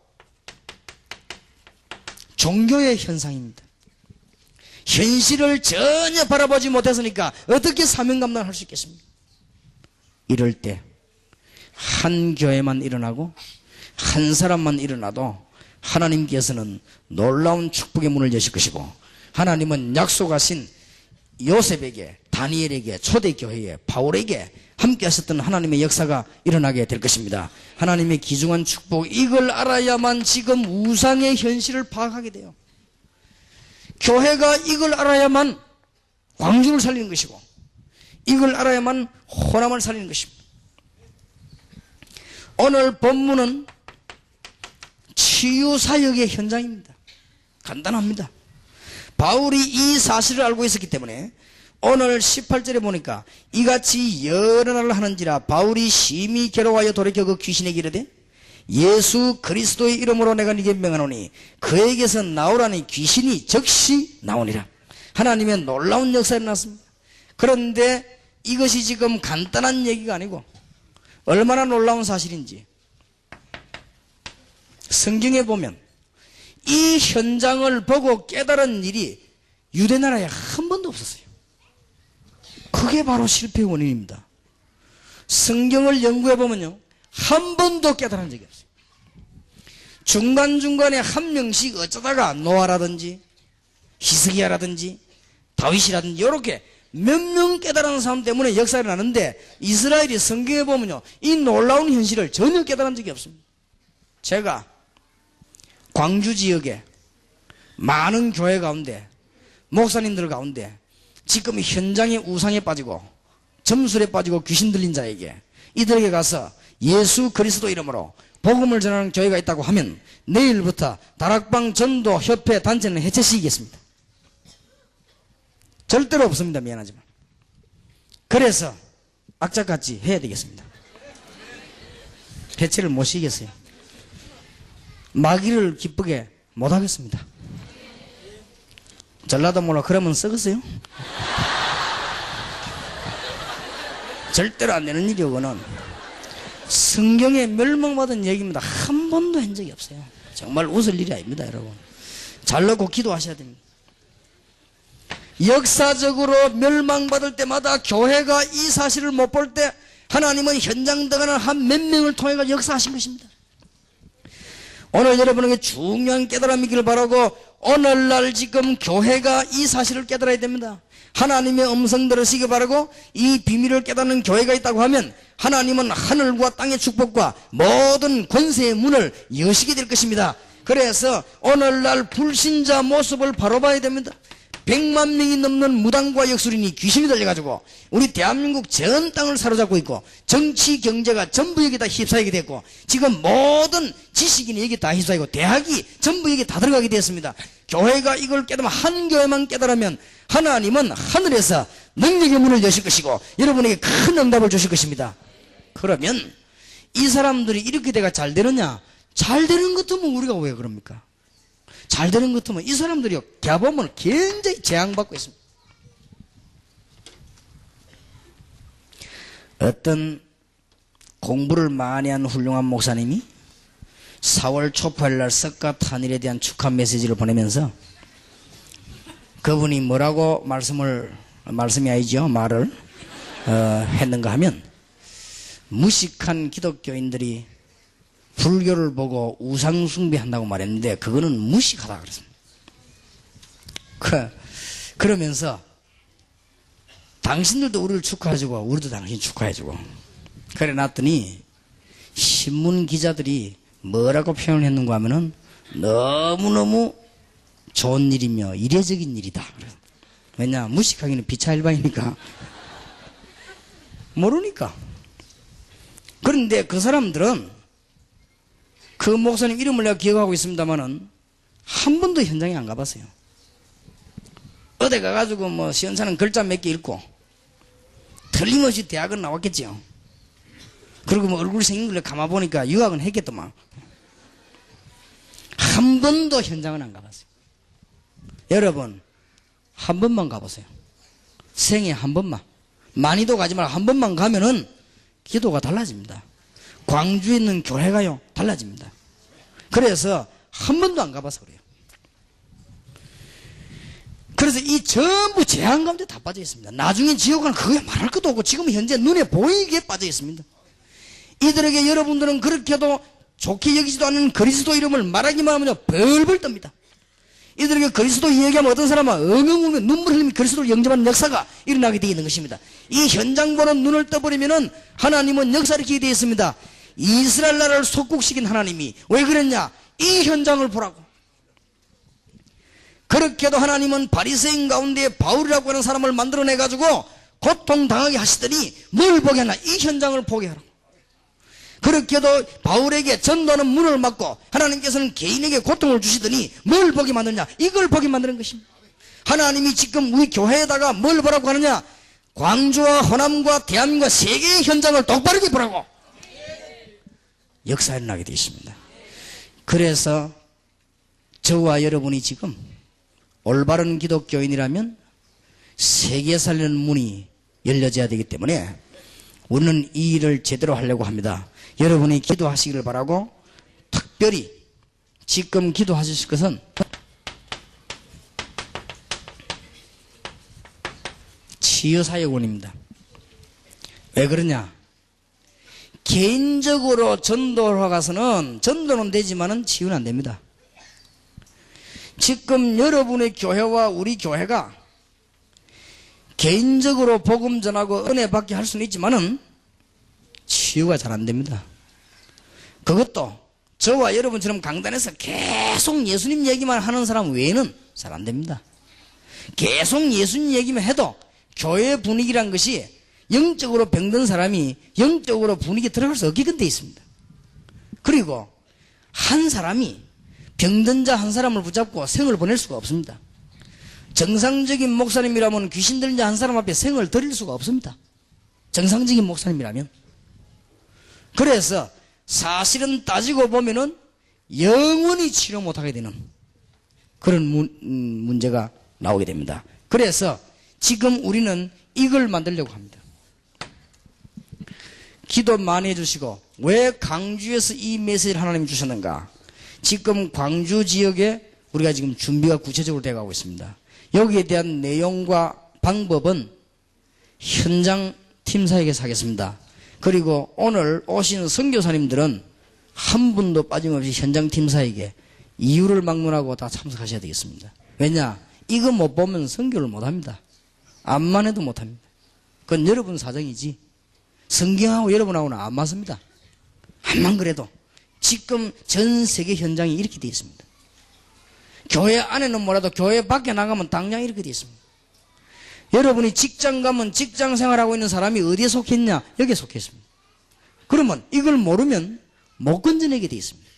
종교의 현상입니다. 현실을 전혀 바라보지 못했으니까 어떻게 사명 감당을 할 수 있겠습니까? 이럴 때 한 교회만 일어나고 한 사람만 일어나도 하나님께서는 놀라운 축복의 문을 여실 것이고, 하나님은 약속하신 요셉에게 다니엘에게, 초대교회에, 바울에게 함께 하셨던 하나님의 역사가 일어나게 될 것입니다. 하나님의 귀중한 축복, 이걸 알아야만 지금 우상의 현실을 파악하게 돼요. 교회가 이걸 알아야만 광주를 살리는 것이고, 이걸 알아야만 호남을 살리는 것입니다. 오늘 본문은 치유사역의 현장입니다. 간단합니다. 바울이 이 사실을 알고 있었기 때문에 오늘 18절에 보니까 이같이 여러 날을 하는지라 바울이 심히 괴로워하여 돌이켜 그 귀신에게 이르되 예수 그리스도의 이름으로 내가 네게 명하노니 그에게서 나오라니 귀신이 즉시 나오니라. 하나님의 놀라운 역사가 일어났습니다. 그런데 이것이 지금 간단한 얘기가 아니고 얼마나 놀라운 사실인지 성경에 보면 이 현장을 보고 깨달은 일이 유대 나라에 한 번도 없었어요. 그게 바로 실패의 원인입니다. 성경을 연구해 보면요, 한 번도 깨달은 적이 없어요. 중간중간에 한 명씩 어쩌다가 노아라든지 히스기야라든지 다윗이라든지 이렇게 몇 명 깨달은 사람 때문에 역사가 나는데 이스라엘이 성경에 보면요, 이 놀라운 현실을 전혀 깨달은 적이 없습니다. 제가 광주 지역에 많은 교회 가운데 목사님들 가운데 지금 현장에 우상에 빠지고 점술에 빠지고 귀신 들린 자에게 이들에게 가서 예수 그리스도 이름으로 복음을 전하는 교회가 있다고 하면 내일부터 다락방 전도 협회 단체는 해체시키겠습니다. 절대로 없습니다. 미안하지만. 그래서 악착같이 해야 되겠습니다. 해체를 못 시키겠어요. 마귀를 기쁘게 못 하겠습니다. 전라도 몰라 그러면 썩었어요? 절대로 안 되는 일이요. 그거는 성경에 멸망받은 얘기입니다. 한 번도 한 적이 없어요. 정말 웃을 일이 아닙니다. 여러분, 잘 넣고 기도하셔야 됩니다. 역사적으로 멸망받을 때마다 교회가 이 사실을 못 볼 때 하나님은 현장 등하는 한 몇 명을 통해 역사하신 것입니다. 오늘 여러분에게 중요한 깨달음이 있기를 바라고, 오늘날 지금 교회가 이 사실을 깨달아야 됩니다. 하나님의 음성 들으시기 바라고, 이 비밀을 깨닫는 교회가 있다고 하면 하나님은 하늘과 땅의 축복과 모든 권세의 문을 여시게 될 것입니다. 그래서 오늘날 불신자 모습을 바로 봐야 됩니다. 100만 명이 넘는 무당과 역술인이 귀신이 들려가지고 우리 대한민국 전 땅을 사로잡고 있고, 정치 경제가 전부 여기다 휩싸이게 됐고, 지금 모든 지식인이 여기 다 휩싸이고, 대학이 전부 여기 다 들어가게 되었습니다. 교회가 이걸 깨달으면, 한 교회만 깨달으면 하나님은 하늘에서 능력의 문을 여실 것이고 여러분에게 큰 응답을 주실 것입니다. 그러면 이 사람들이 이렇게 돼가 잘 되느냐? 잘 되는 것 같으면 우리가 왜 그럽니까? 잘 되는 것 같으면 이 사람들이 개범을 굉장히 재앙받고 있습니다. 어떤 공부를 많이 한 훌륭한 목사님이 4월 초파일날 석가탄일에 대한 축하 메시지를 보내면서 그분이 뭐라고 말씀이 아니죠, 말을 했는가 하면, 무식한 기독교인들이 불교를 보고 우상숭배한다고 말했는데 그거는 무식하다 그랬습니다. 그러면서 당신들도 우리를 축하해주고 우리도 당신 축하해주고 그래 놨더니 신문 기자들이 뭐라고 표현을 했는가 하면은 너무너무 좋은 일이며 이례적인 일이다. 왜냐, 무식하기는 비차일방이니까 모르니까. 그런데 그 사람들은 그 목사님 이름을 내가 기억하고 있습니다만은 한 번도 현장에 안 가봤어요. 어디 가가지고 뭐 시원찮은 글자 몇 개 읽고 틀림없이 대학은 나왔겠죠. 그리고 뭐 얼굴 생긴 걸 감아 보니까 유학은 했겠더만. 한 번도 현장은 안 가봤어요. 여러분, 한 번만 가보세요. 생애 한 번만. 많이도 가지 말고 한 번만 가면은 기도가 달라집니다. 광주에 있는 교회가요, 달라집니다. 그래서 한 번도 안 가봐서 그래요. 그래서 이 전부 재앙 가운데 다 빠져 있습니다. 나중에 지옥은 그게 말할 것도 없고 지금 현재 눈에 보이게 빠져 있습니다. 이들에게 여러분들은 그렇게도 좋게 여기지도 않는 그리스도 이름을 말하기만 하면 벌벌 떱니다. 이들에게 그리스도 이야기하면 어떤 사람은 엉엉 울며 눈물 흘리며 그리스도를 영접하는 역사가 일어나게 되어 있는 것입니다. 이 현장 보는 눈을 떠버리면은 하나님은 역사를 기게 되어 있습니다. 이스라엘 나라를 속국시킨 하나님이 왜 그랬냐? 이 현장을 보라고. 그렇게도 하나님은 바리새인 가운데 바울이라고 하는 사람을 만들어내 가지고 고통당하게 하시더니 뭘 보게 하나? 이 현장을 보게 하라고. 그렇게도 바울에게 전도하는 문을 막고 하나님께서는 개인에게 고통을 주시더니 뭘 보게 만드냐? 이걸 보게 만드는 것입니다. 하나님이 지금 우리 교회에다가 뭘 보라고 하느냐? 광주와 호남과 대한민국과 세계의 현장을 똑바르게 보라고. 역사에 일어나게 되어 있습니다. 그래서 저와 여러분이 지금 올바른 기독교인이라면 세계 살리는 문이 열려져야 되기 때문에 우리는 이 일을 제대로 하려고 합니다. 여러분이 기도하시기를 바라고, 특별히 지금 기도하실 것은 치유사역원입니다. 왜 그러냐? 개인적으로 전도를 가서는 전도는 되지만은 치유는 안 됩니다. 지금 여러분의 교회와 우리 교회가 개인적으로 복음 전하고 은혜 받게 할 수는 있지만은 치유가 잘 안 됩니다. 그것도 저와 여러분처럼 강단에서 계속 예수님 얘기만 하는 사람 외에는 잘 안 됩니다. 계속 예수님 얘기만 해도 교회 분위기란 것이 영적으로 병든 사람이 영적으로 분위기에 들어갈 수 없게끔 되어 있습니다. 그리고 한 사람이 병든 자 한 사람을 붙잡고 생을 보낼 수가 없습니다. 정상적인 목사님이라면 귀신 들린 자 한 사람 앞에 생을 드릴 수가 없습니다. 정상적인 목사님이라면. 그래서 사실은 따지고 보면은 영원히 치료 못하게 되는 그런 문제가 나오게 됩니다. 그래서 지금 우리는 이걸 만들려고 합니다. 기도 많이 해주시고, 왜 광주에서 이 메시지를 하나님이 주셨는가? 지금 광주 지역에 우리가 지금 준비가 구체적으로 되어가고 있습니다. 여기에 대한 내용과 방법은 현장 팀사에게서 하겠습니다. 그리고 오늘 오신 선교사님들은 한 분도 빠짐없이 현장 팀사에게 이유를 막론하고 다 참석하셔야 되겠습니다. 왜냐? 이거 못 보면 선교를 못 합니다. 암만 해도 못 합니다. 그건 여러분 사정이지 성경하고 여러분하고는 안 맞습니다. 암만 그래도 지금 전 세계 현장이 이렇게 되어 있습니다. 교회 안에는 뭐라도 교회 밖에 나가면 당장 이렇게 되어 있습니다. 여러분이 직장 가면 직장 생활하고 있는 사람이 어디에 속했냐? 여기에 속해 있습니다. 그러면 이걸 모르면 못 건져내게 되어 있습니다.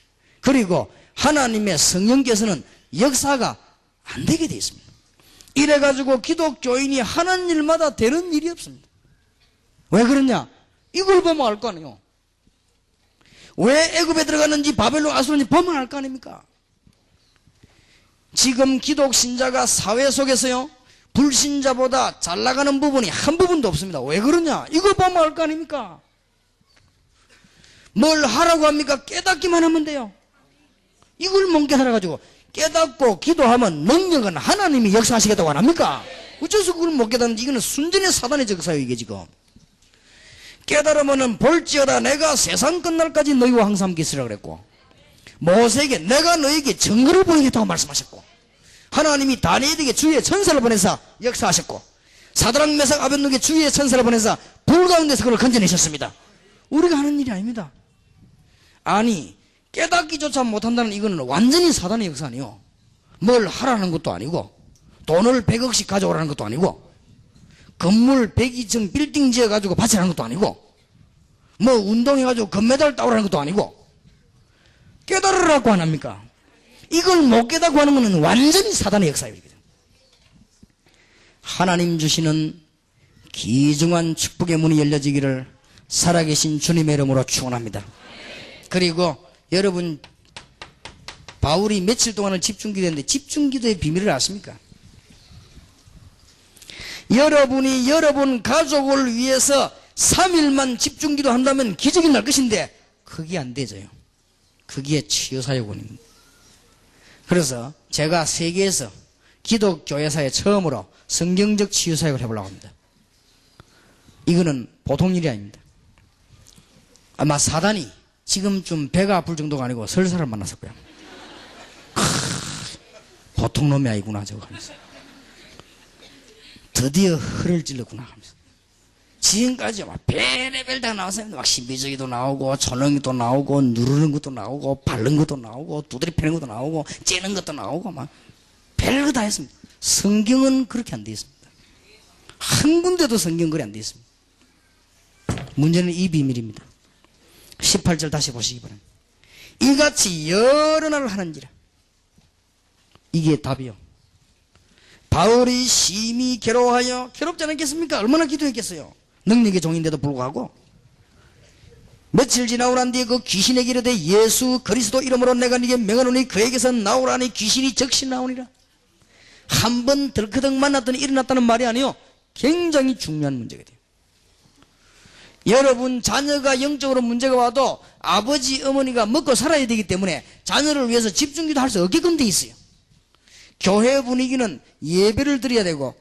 그리고 하나님의 성령께서는 역사가 안 되게 되어 있습니다. 이래가지고 기독교인이 하는 일마다 되는 일이 없습니다. 왜 그러냐? 이걸 보면 알 거 아니에요. 왜 애굽에 들어갔는지 바벨론 아수르인지 보면 알 거 아닙니까? 지금 기독 신자가 사회 속에서요 불신자보다 잘 나가는 부분이 한 부분도 없습니다. 왜 그러냐? 이걸 보면 알 거 아닙니까? 뭘 하라고 합니까? 깨닫기만 하면 돼요. 이걸 못 깨달아가지고 깨닫고 기도하면 능력은 하나님이 역사하시겠다고 안 합니까? 어째서 그걸 못 깨닫는지. 이거는 순전히 사단의 적사예요. 이게 지금 깨달으면은 볼지어다 내가 세상 끝날까지 너희와 항상 함께 있으라 그랬고, 모세에게 내가 너에게 증거를 보이겠다고 말씀하셨고, 하나님이 다니엘에게 주의 천사를 보내서 역사하셨고, 사드락 메삭 아벳노게 주의 천사를 보내서 불 가운데서 그걸 건져내셨습니다. 우리가 하는 일이 아닙니다. 아니 깨닫기조차 못한다는 이거는 완전히 사단의 역사 아니요. 뭘 하라는 것도 아니고, 돈을 100억씩 가져오라는 것도 아니고, 건물 102층 빌딩 지어가지고 바치라는 것도 아니고, 뭐 운동해가지고 금메달 따오라는 것도 아니고, 깨달으라고 안 합니까? 이걸 못 깨닫고 하는 것은 완전히 사단의 역사입니다. 하나님 주시는 귀중한 축복의 문이 열려지기를 살아계신 주님의 이름으로 축원합니다. 그리고 여러분, 바울이 며칠 동안을 집중기도했는데 집중기도의 비밀을 아십니까? 여러분이 여러분 가족을 위해서 3일만 집중기도 한다면 기적이 날 것인데 그게 안 되져요. 그게 치유사역원입니다. 그래서 제가 세계에서 기독교회사에 처음으로 성경적 치유사역을 해보려고 합니다. 이거는 보통 일이 아닙니다. 아마 사단이 지금쯤 배가 아플 정도가 아니고 설사를 만났을 거예요. 보통 놈이 아니구나 저거 하면서 드디어 허를 찔렀구나 하면서 지금까지 막 별의별 다 나왔어요. 막 신비주의도 나오고 초능력도 나오고 누르는 것도 나오고 바른 것도 나오고 두드리 패는 것도 나오고 째는 것도 나오고 막 별거 다 했습니다. 성경은 그렇게 안 돼 있습니다. 한 군데도 성경 그리 안 돼 있습니다. 문제는 이 비밀입니다. 18절 다시 보시기 바랍니다. 이같이 여러 날을 하는지라. 이게 답이요. 바울이 심히 괴로워하여, 괴롭지 않았겠습니까? 얼마나 기도했겠어요. 능력의 종인데도 불구하고. 며칠 지나고 난 뒤에 그 귀신에게 이르되 예수 그리스도 이름으로 내가 네게 명하노니 그에게서 나오라니 귀신이 즉시 나오니라. 한 번 덜커덕 만났더니 일어났다는 말이 아니요, 굉장히 중요한 문제가 돼요. 여러분 자녀가 영적으로 문제가 와도 아버지 어머니가 먹고 살아야 되기 때문에 자녀를 위해서 집중기도 할 수 없게끔 돼 있어요. 교회 분위기는 예배를 드려야 되고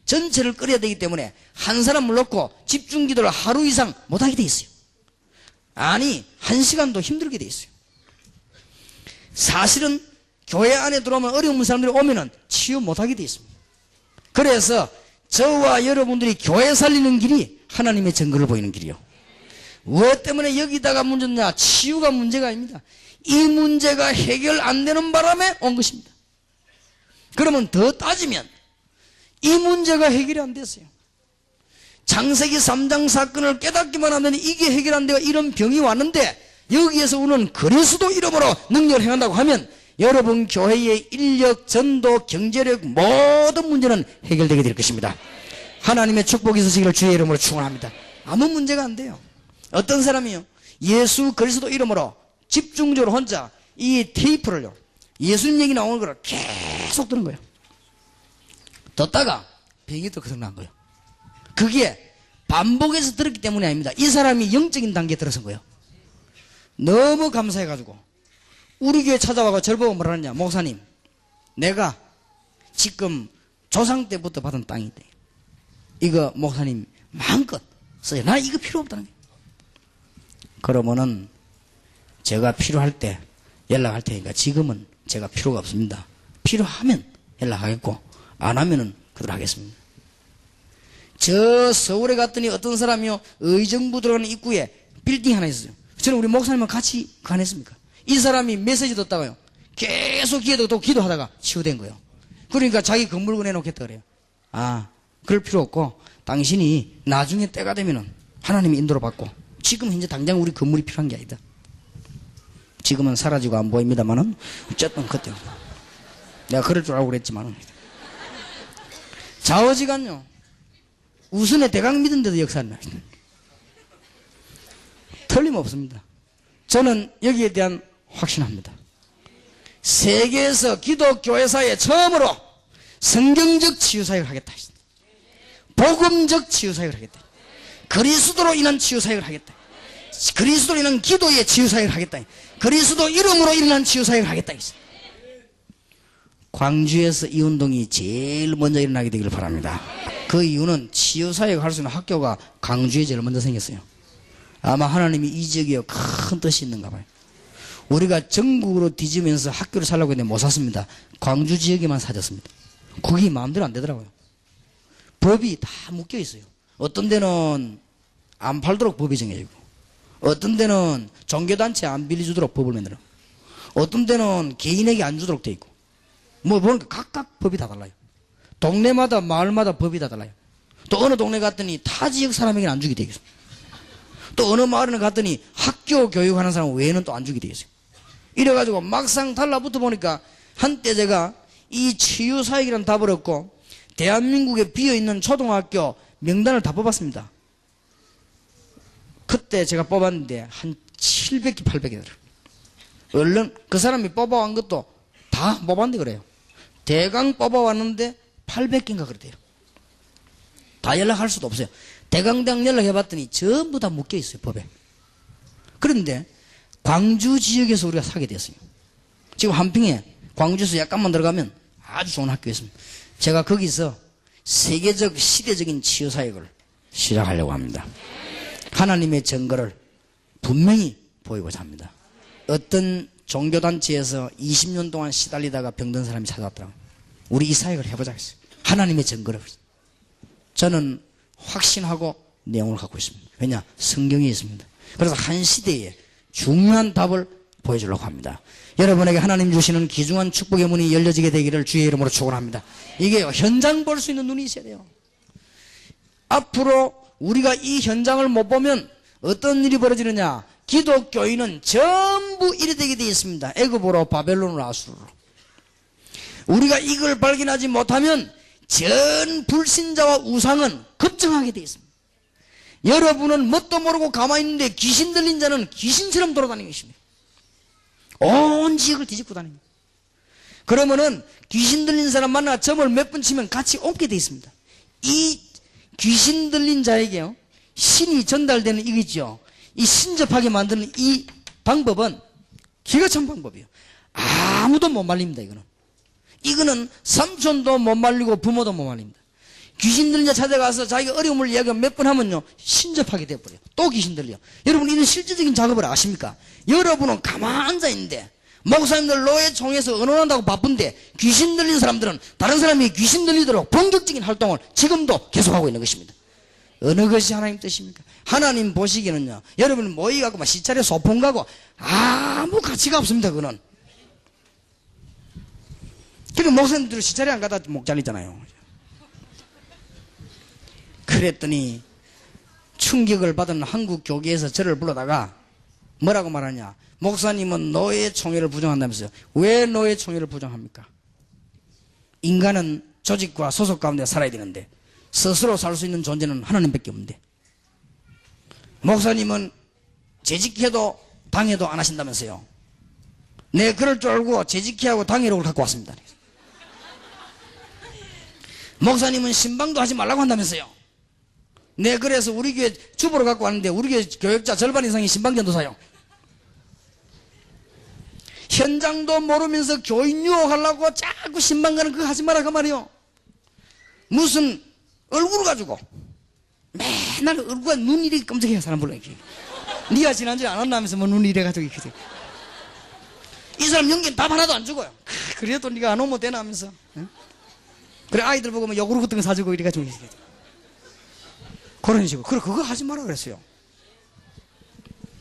전체를 끌어야 되기 때문에 한 사람을 놓고 집중기도를 하루 이상 못하게 돼 있어요. 아니 1시간도 힘들게 돼 있어요. 사실은 교회 안에 들어오면 어려운 사람들이 오면은 치유 못하게 돼 있습니다. 그래서 저와 여러분들이 교회 살리는 길이 하나님의 증거를 보이는 길이요. 왜 때문에 여기다가 문제냐? 치유가 문제가 아닙니다. 이 문제가 해결 안 되는 바람에 온 것입니다. 그러면 더 따지면 이 문제가 해결이 안 됐어요. 창세기 3장 사건을 깨닫기만 하면 이게 해결 안 되고 이런 병이 왔는데 여기에서 우리는 그리스도 이름으로 능력을 행한다고 하면 여러분 교회의 인력, 전도, 경제력 모든 문제는 해결되게 될 것입니다. 하나님의 축복이 있으시기를 주의 이름으로 축원합니다. 아무 문제가 안 돼요. 어떤 사람이요, 예수 그리스도 이름으로 집중적으로 혼자 이 테이프를요, 예수님 얘기 나오는 거를 계속 들은 거예요. 듣다가 병이 또 그성 난 거예요. 그게 반복해서 들었기 때문이 아닙니다. 이 사람이 영적인 단계에 들어선 거예요. 너무 감사해가지고 우리 교회 찾아와서 저를 보고 뭐라 하느냐, 목사님 내가 지금 조상 때부터 받은 땅인데 이거 목사님 마음껏 써요. 나 이거 필요 없다는 거예요. 그러면은 제가 필요할 때 연락할 테니까 지금은 제가 필요가 없습니다. 필요하면 연락하겠고 안 하면은 그대로 하겠습니다. 저 서울에 갔더니 어떤 사람이요, 의정부 들어가는 입구에 빌딩 하나 있어요. 저는 우리 목사님과 같이 가냈습니까? 이 사람이 메시지 듣다가요 계속 기도하다가 기도하다가 치유된 거예요. 그러니까 자기 건물을 내놓겠다 그래요. 아, 그럴 필요 없고 당신이 나중에 때가 되면은 하나님의 인도를 받고, 지금 현재 당장 우리 건물이 필요한 게 아니다. 지금은 사라지고 안 보입니다만은 어쨌든 그때 내가 그럴 줄 알고 그랬지만은 좌우지간요 우선의 대강 믿은 데도 역사는 나요. 틀림없습니다. 저는 여기에 대한 확신합니다. 세계에서 기독교회사에 처음으로 성경적 치유사역을 하겠다. 복음적 치유사역을 하겠다. 그리스도로 인한 치유사역을 하겠다. 그리스도로 인한 기도의 치유사역을 하겠다. 그리스도 이름으로 일어난 치유사역을 하겠다. 광주에서 이 운동이 제일 먼저 일어나게 되기를 바랍니다. 그 이유는 치유사역 할 수 있는 학교가 광주에 제일 먼저 생겼어요. 아마 하나님이 이 지역에 큰 뜻이 있는가 봐요. 우리가 전국으로 뒤지면서 학교를 살려고 했는데 못 샀습니다. 광주 지역에만 사졌습니다. 그게 마음대로 안 되더라고요. 법이 다 묶여 있어요. 어떤 데는 안 팔도록 법이 정해지고, 어떤 데는 종교단체 안 빌려주도록 법을 만들어, 어떤 데는 개인에게 안 주도록 돼 있고, 뭐 보니까 각각 법이 다 달라요. 동네마다 마을마다 법이 다 달라요. 또 어느 동네 갔더니 타 지역 사람에게는 안 주게 돼 있어요. 또 어느 마을에 갔더니 학교 교육하는 사람 외에는 또 안 주게 돼 있어요. 이래가지고 막상 달라붙어 보니까 한때 제가 이 치유사역이라는 답을 얻고 대한민국에 비어있는 초등학교 명단을 다 뽑았습니다. 그때 제가 뽑았는데 한 700개 800개 들어요. 얼른 그 사람이 뽑아온 것도 다 뽑았는데 그래요. 대강 뽑아왔는데 800개인가 그래요. 다 연락할 수도 없어요. 대강당 연락해봤더니 전부 다 묶여있어요, 법에. 그런데 광주 지역에서 우리가 사게 됐어요. 지금 한평에 광주에서 약간만 들어가면 아주 좋은 학교가 있습니다. 제가 거기서 세계적 시대적인 치유사역을 시작하려고 합니다. 하나님의 증거를 분명히 보이고자 합니다. 어떤 종교단체에서 20년 동안 시달리다가 병든 사람이 찾아왔더라고요. 우리 이 사역을 해보자 했어요. 하나님의 증거를. 저는 확신하고 내용을 갖고 있습니다. 왜냐? 성경이 있습니다. 그래서 한 시대에 중요한 답을 보여주려고 합니다. 여러분에게 하나님 주시는 귀중한 축복의 문이 열려지게 되기를 주의 이름으로 축원합니다. 이게 현장 볼 수 있는 눈이 있어야 돼요. 앞으로 우리가 이 현장을 못 보면 어떤 일이 벌어지느냐? 기독교인은 전부 이래 되게 되어 있습니다. 애굽으로, 바벨론으로, 아수르로. 우리가 이걸 발견하지 못하면 전 불신자와 우상은 급증하게 되어 있습니다. 여러분은 뭣도 모르고 가만히 있는데 귀신 들린 자는 귀신처럼 돌아다니는 것입니다. 온 지역을 뒤집고 다닙니다. 그러면은 귀신 들린 사람 만나 점을 몇 번 치면 같이 옮게 되어 있습니다. 이 귀신 들린 자에게요, 신이 전달되는 이거죠. 이 신접하게 만드는 이 방법은 기가 찬 방법이에요. 아무도 못 말립니다. 이거는 삼촌도 못 말리고 부모도 못 말립니다. 귀신 들린 자 찾아가서 자기가 어려움을 이야기하면 몇 번 하면요, 신접하게 돼버려요. 또 귀신 들려. 여러분, 이런 실질적인 작업을 아십니까? 여러분은 가만 앉아 있는데 목사님들 노예총회에서 의논한다고 바쁜데 귀신 들린 사람들은 다른 사람이 귀신 들리도록 본격적인 활동을 지금도 계속하고 있는 것입니다. 어느 것이 하나님 뜻입니까? 하나님 보시기에는요, 여러분 모이가고 시찰에 소풍 가고 아무 가치가 없습니다. 그거는. 그러니까 목사님들 시찰에 안 가다 목 잘리잖아요. 그랬더니 충격을 받은 한국 교계에서 저를 불러다가 뭐라고 말하냐? 목사님은 노예총회를 부정한다면서요. 왜 노예총회를 부정합니까? 인간은 조직과 소속 가운데 살아야 되는데 스스로 살 수 있는 존재는 하나님밖에 없는데, 목사님은 재직해도 당회도 안 하신다면서요. 네, 그럴 줄 알고 재직회하고 당회록을 갖고 왔습니다. 목사님은 신방도 하지 말라고 한다면서요. 네, 그래서 우리 교회 주보를 갖고 왔는데 우리 교회 교역자 절반 이상이 신방전도사요. 현장도 모르면서 교인 유혹하려고 자꾸 신방가는 그거 하지 마라 그 말이요. 무슨 얼굴을 가지고 맨날 얼굴과 눈이 이렇게 깜짝해요. 사람 불러. 니가 지난주에 안 왔나면서 뭐 눈이 이래가지고 이렇게. 이 사람 연기는 답 하나도 안 주고요. 그래도 니가 안 오면 되나 하면서. 응? 그래, 아이들 보고 뭐 요구르트 같은 거 사주고 이래가지고. 그런 식으로. 그래, 그거 하지 마라 그랬어요.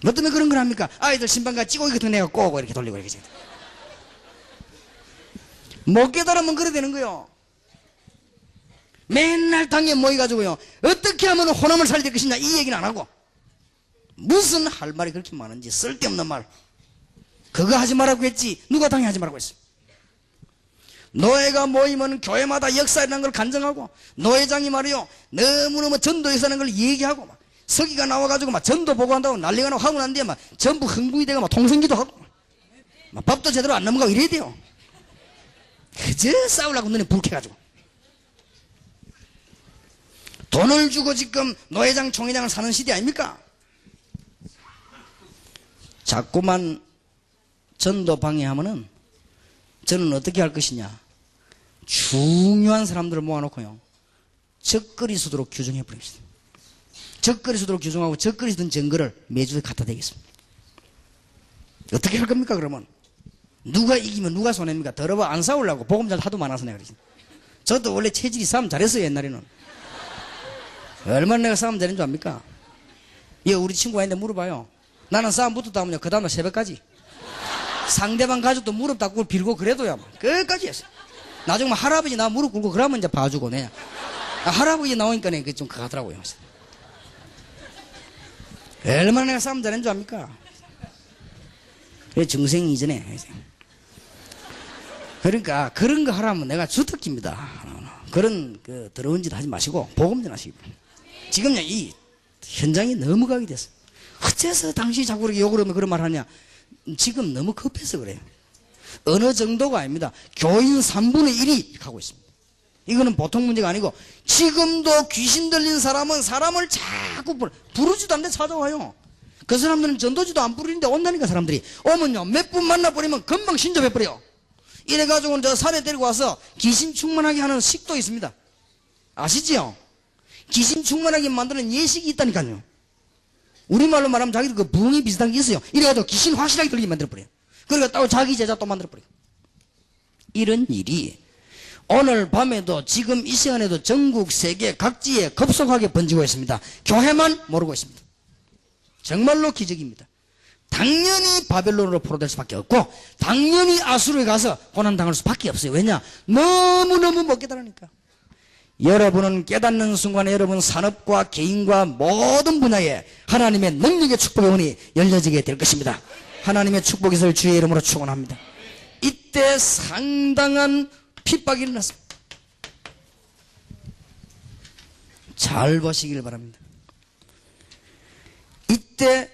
뭐 때문에 그런 걸 합니까? 아이들 신방가 찌고기 같은 거 내가 꼬고 이렇게 돌리고 이렇게. 못 깨달으면 그래 되는 거요. 맨날 당에 모여가지고요, 어떻게 하면 호남을 살릴 것이냐 이 얘기는 안 하고 무슨 할 말이 그렇게 많은지 쓸데없는 말. 그거 하지 말라고 했지 누가 당에 하지 말라고 했어. 노예가 모이면 교회마다 역사라는 걸 간증하고, 노회장이 말이요 너무너무 전도에 사는 걸 얘기하고 막 서기가 나와가지고 막 전도 보고한다고 난리가 나고 하고 난 뒤에 막 전부 흥분이 되고 막 통성기도 하고 막 밥도 제대로 안 넘어가고 이래야 돼요. 그저 싸우려고 눈에 불켜가지고. 돈을 주고 지금 노회장 총회장을 사는 시대 아닙니까? 자꾸만 전도 방해하면은 저는 어떻게 할 것이냐, 중요한 사람들을 모아놓고요 적거리 수도로 규정해 버립니다. 적거리 수도로 규정하고 적거리 든 증거를 매주 갖다 대겠습니다. 어떻게 할 겁니까? 그러면 누가 이기면 누가 손해입니까? 더러워 안 싸우려고 보금잘 하도 많아서 내가 그러지. 저도 원래 체질이 싸움 잘했어요. 옛날에는 얼마나 내가 싸움 잘했는 줄 압니까? 예, 우리 친구가 있는데 물어봐요. 나는 싸움 붙었다 하면요 그 다음날 새벽까지 상대방 가족도 무릎 닦고 빌고 그래도요 끝까지 했어. 나중에 할아버지 나 무릎 꿇고 그러면 이제 봐주고 내 할아버지 나오니까 좀 가더라고요. 얼마나 내가 싸움 잘했는 줄 압니까? 정생 이전에. 그러니까 그런 거 하라면 내가 주특기입니다. 그런 그 더러운 짓 하지 마시고 복음 좀 하시기 바랍니다. 지금요 이 현장이 너무 가게 됐어. 어째서 당신이 자꾸 그렇게 욕을 하면 그런 말 하냐. 지금 너무 급해서 그래요. 어느 정도가 아닙니다. 교인 3분의 1이 가고 있습니다. 이거는 보통 문제가 아니고, 지금도 귀신 들린 사람은 사람을 자꾸 부르지도 않는데 찾아와요. 그 사람들은 전도지도 안 부르는데 온다니까. 사람들이 오면요 몇 분 만나버리면 금방 신접해버려요. 이래가지고 저 산에 데리고 와서 귀신 충만하게 하는 식도 있습니다. 아시지요? 귀신 충만하게 만드는 예식이 있다니까요. 우리말로 말하면 자기들 그 부흥이 비슷한 게 있어요. 이래가지고 귀신 확실하게 들리게 만들어버려요. 그러니까 또 자기 제자 또 만들어버려요. 이런 일이 오늘 밤에도 지금 이 시간에도 전국 세계 각지에 급속하게 번지고 있습니다. 교회만 모르고 있습니다. 정말로 기적입니다. 당연히 바벨론으로 포로될 수밖에 없고 당연히 아수르에 가서 고난당할 수밖에 없어요. 왜냐? 너무너무 못 깨달으니까. 여러분은 깨닫는 순간에 여러분 산업과 개인과 모든 분야에 하나님의 능력의 축복의 문이 열려지게 될 것입니다. 하나님의 축복이 있을 주의 이름으로 축원합니다. 이때 상당한 핍박이 일어났습니다. 잘 보시길 바랍니다. 이때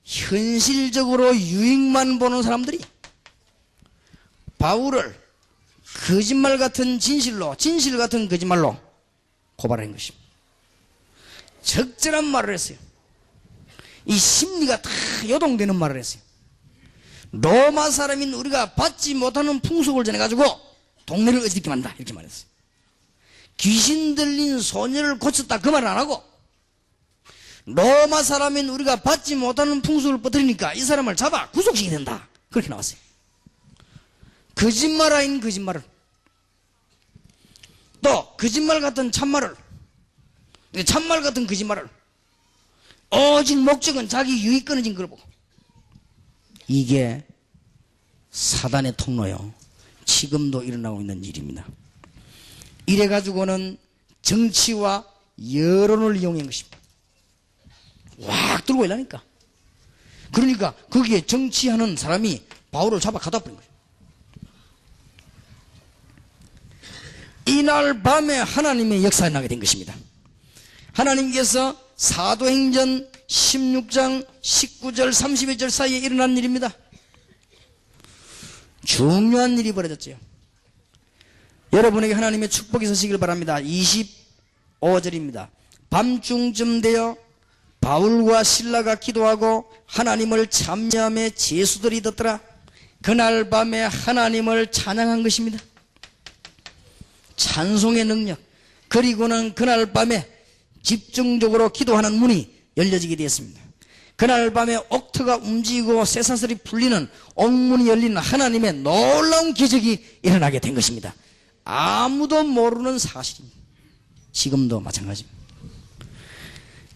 현실적으로 유익만 보는 사람들이 바울을 거짓말 같은 진실로, 진실 같은 거짓말로 고발한 것입니다. 적절한 말을 했어요. 이 심리가 다 요동되는 말을 했어요. 로마 사람인 우리가 받지 못하는 풍속을 전해가지고 동네를 어지럽게 만다, 이렇게 말했어요. 귀신 들린 소녀를 고쳤다, 그 말은 안 하고 로마 사람인 우리가 받지 못하는 풍속을 퍼뜨리니까 이 사람을 잡아 구속시켜야 된다, 그렇게 나왔어요. 거짓말 아닌 거짓말을, 또 거짓말 같은 참말을, 참말 같은 거짓말을, 오직 목적은 자기 유익 끊어진 걸 보고. 이게 사단의 통로요. 지금도 일어나고 있는 일입니다. 이래가지고는 정치와 여론을 이용한 것입니다. 확 들고 일라니까. 그러니까 거기에 정치하는 사람이 바울을 잡아 가다 버린 거예요. 이날 밤에 하나님의 역사가 나게 된 것입니다. 하나님께서 사도행전 16장 19절 32절 사이에 일어난 일입니다. 중요한 일이 벌어졌지요. 여러분에게 하나님의 축복이 있으시길 바랍니다. 25절입니다. 밤중쯤 되어 바울과 실라가 기도하고 하나님을 찬미하며 제수들이 듣더라. 그날 밤에 하나님을 찬양한 것입니다. 찬송의 능력, 그리고는 그날 밤에 집중적으로 기도하는 문이 열려지게 되었습니다. 그날 밤에 옥토가 움직이고 쇠사슬이 풀리는 옥문이 열리는 하나님의 놀라운 기적이 일어나게 된 것입니다. 아무도 모르는 사실입니다. 지금도 마찬가지입니다.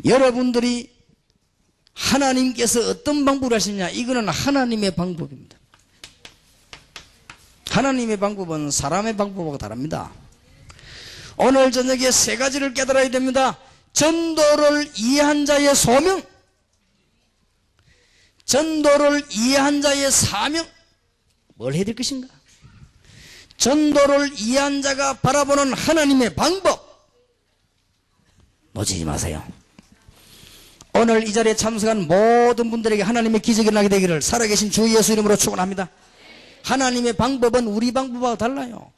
여러분들이 하나님께서 어떤 방법을 하시느냐, 이거는 하나님의 방법입니다. 하나님의 방법은 사람의 방법하고 다릅니다. 오늘 저녁에 세 가지를 깨달아야 됩니다. 전도를 이해한 자의 소명, 전도를 이해한 자의 사명, 뭘 해야 될 것인가? 전도를 이해한 자가 바라보는 하나님의 방법, 놓치지 마세요. 오늘 이 자리에 참석한 모든 분들에게 하나님의 기적이 일어나게 되기를 살아계신 주 예수 이름으로 축원합니다. 하나님의 방법은 우리 방법과 달라요.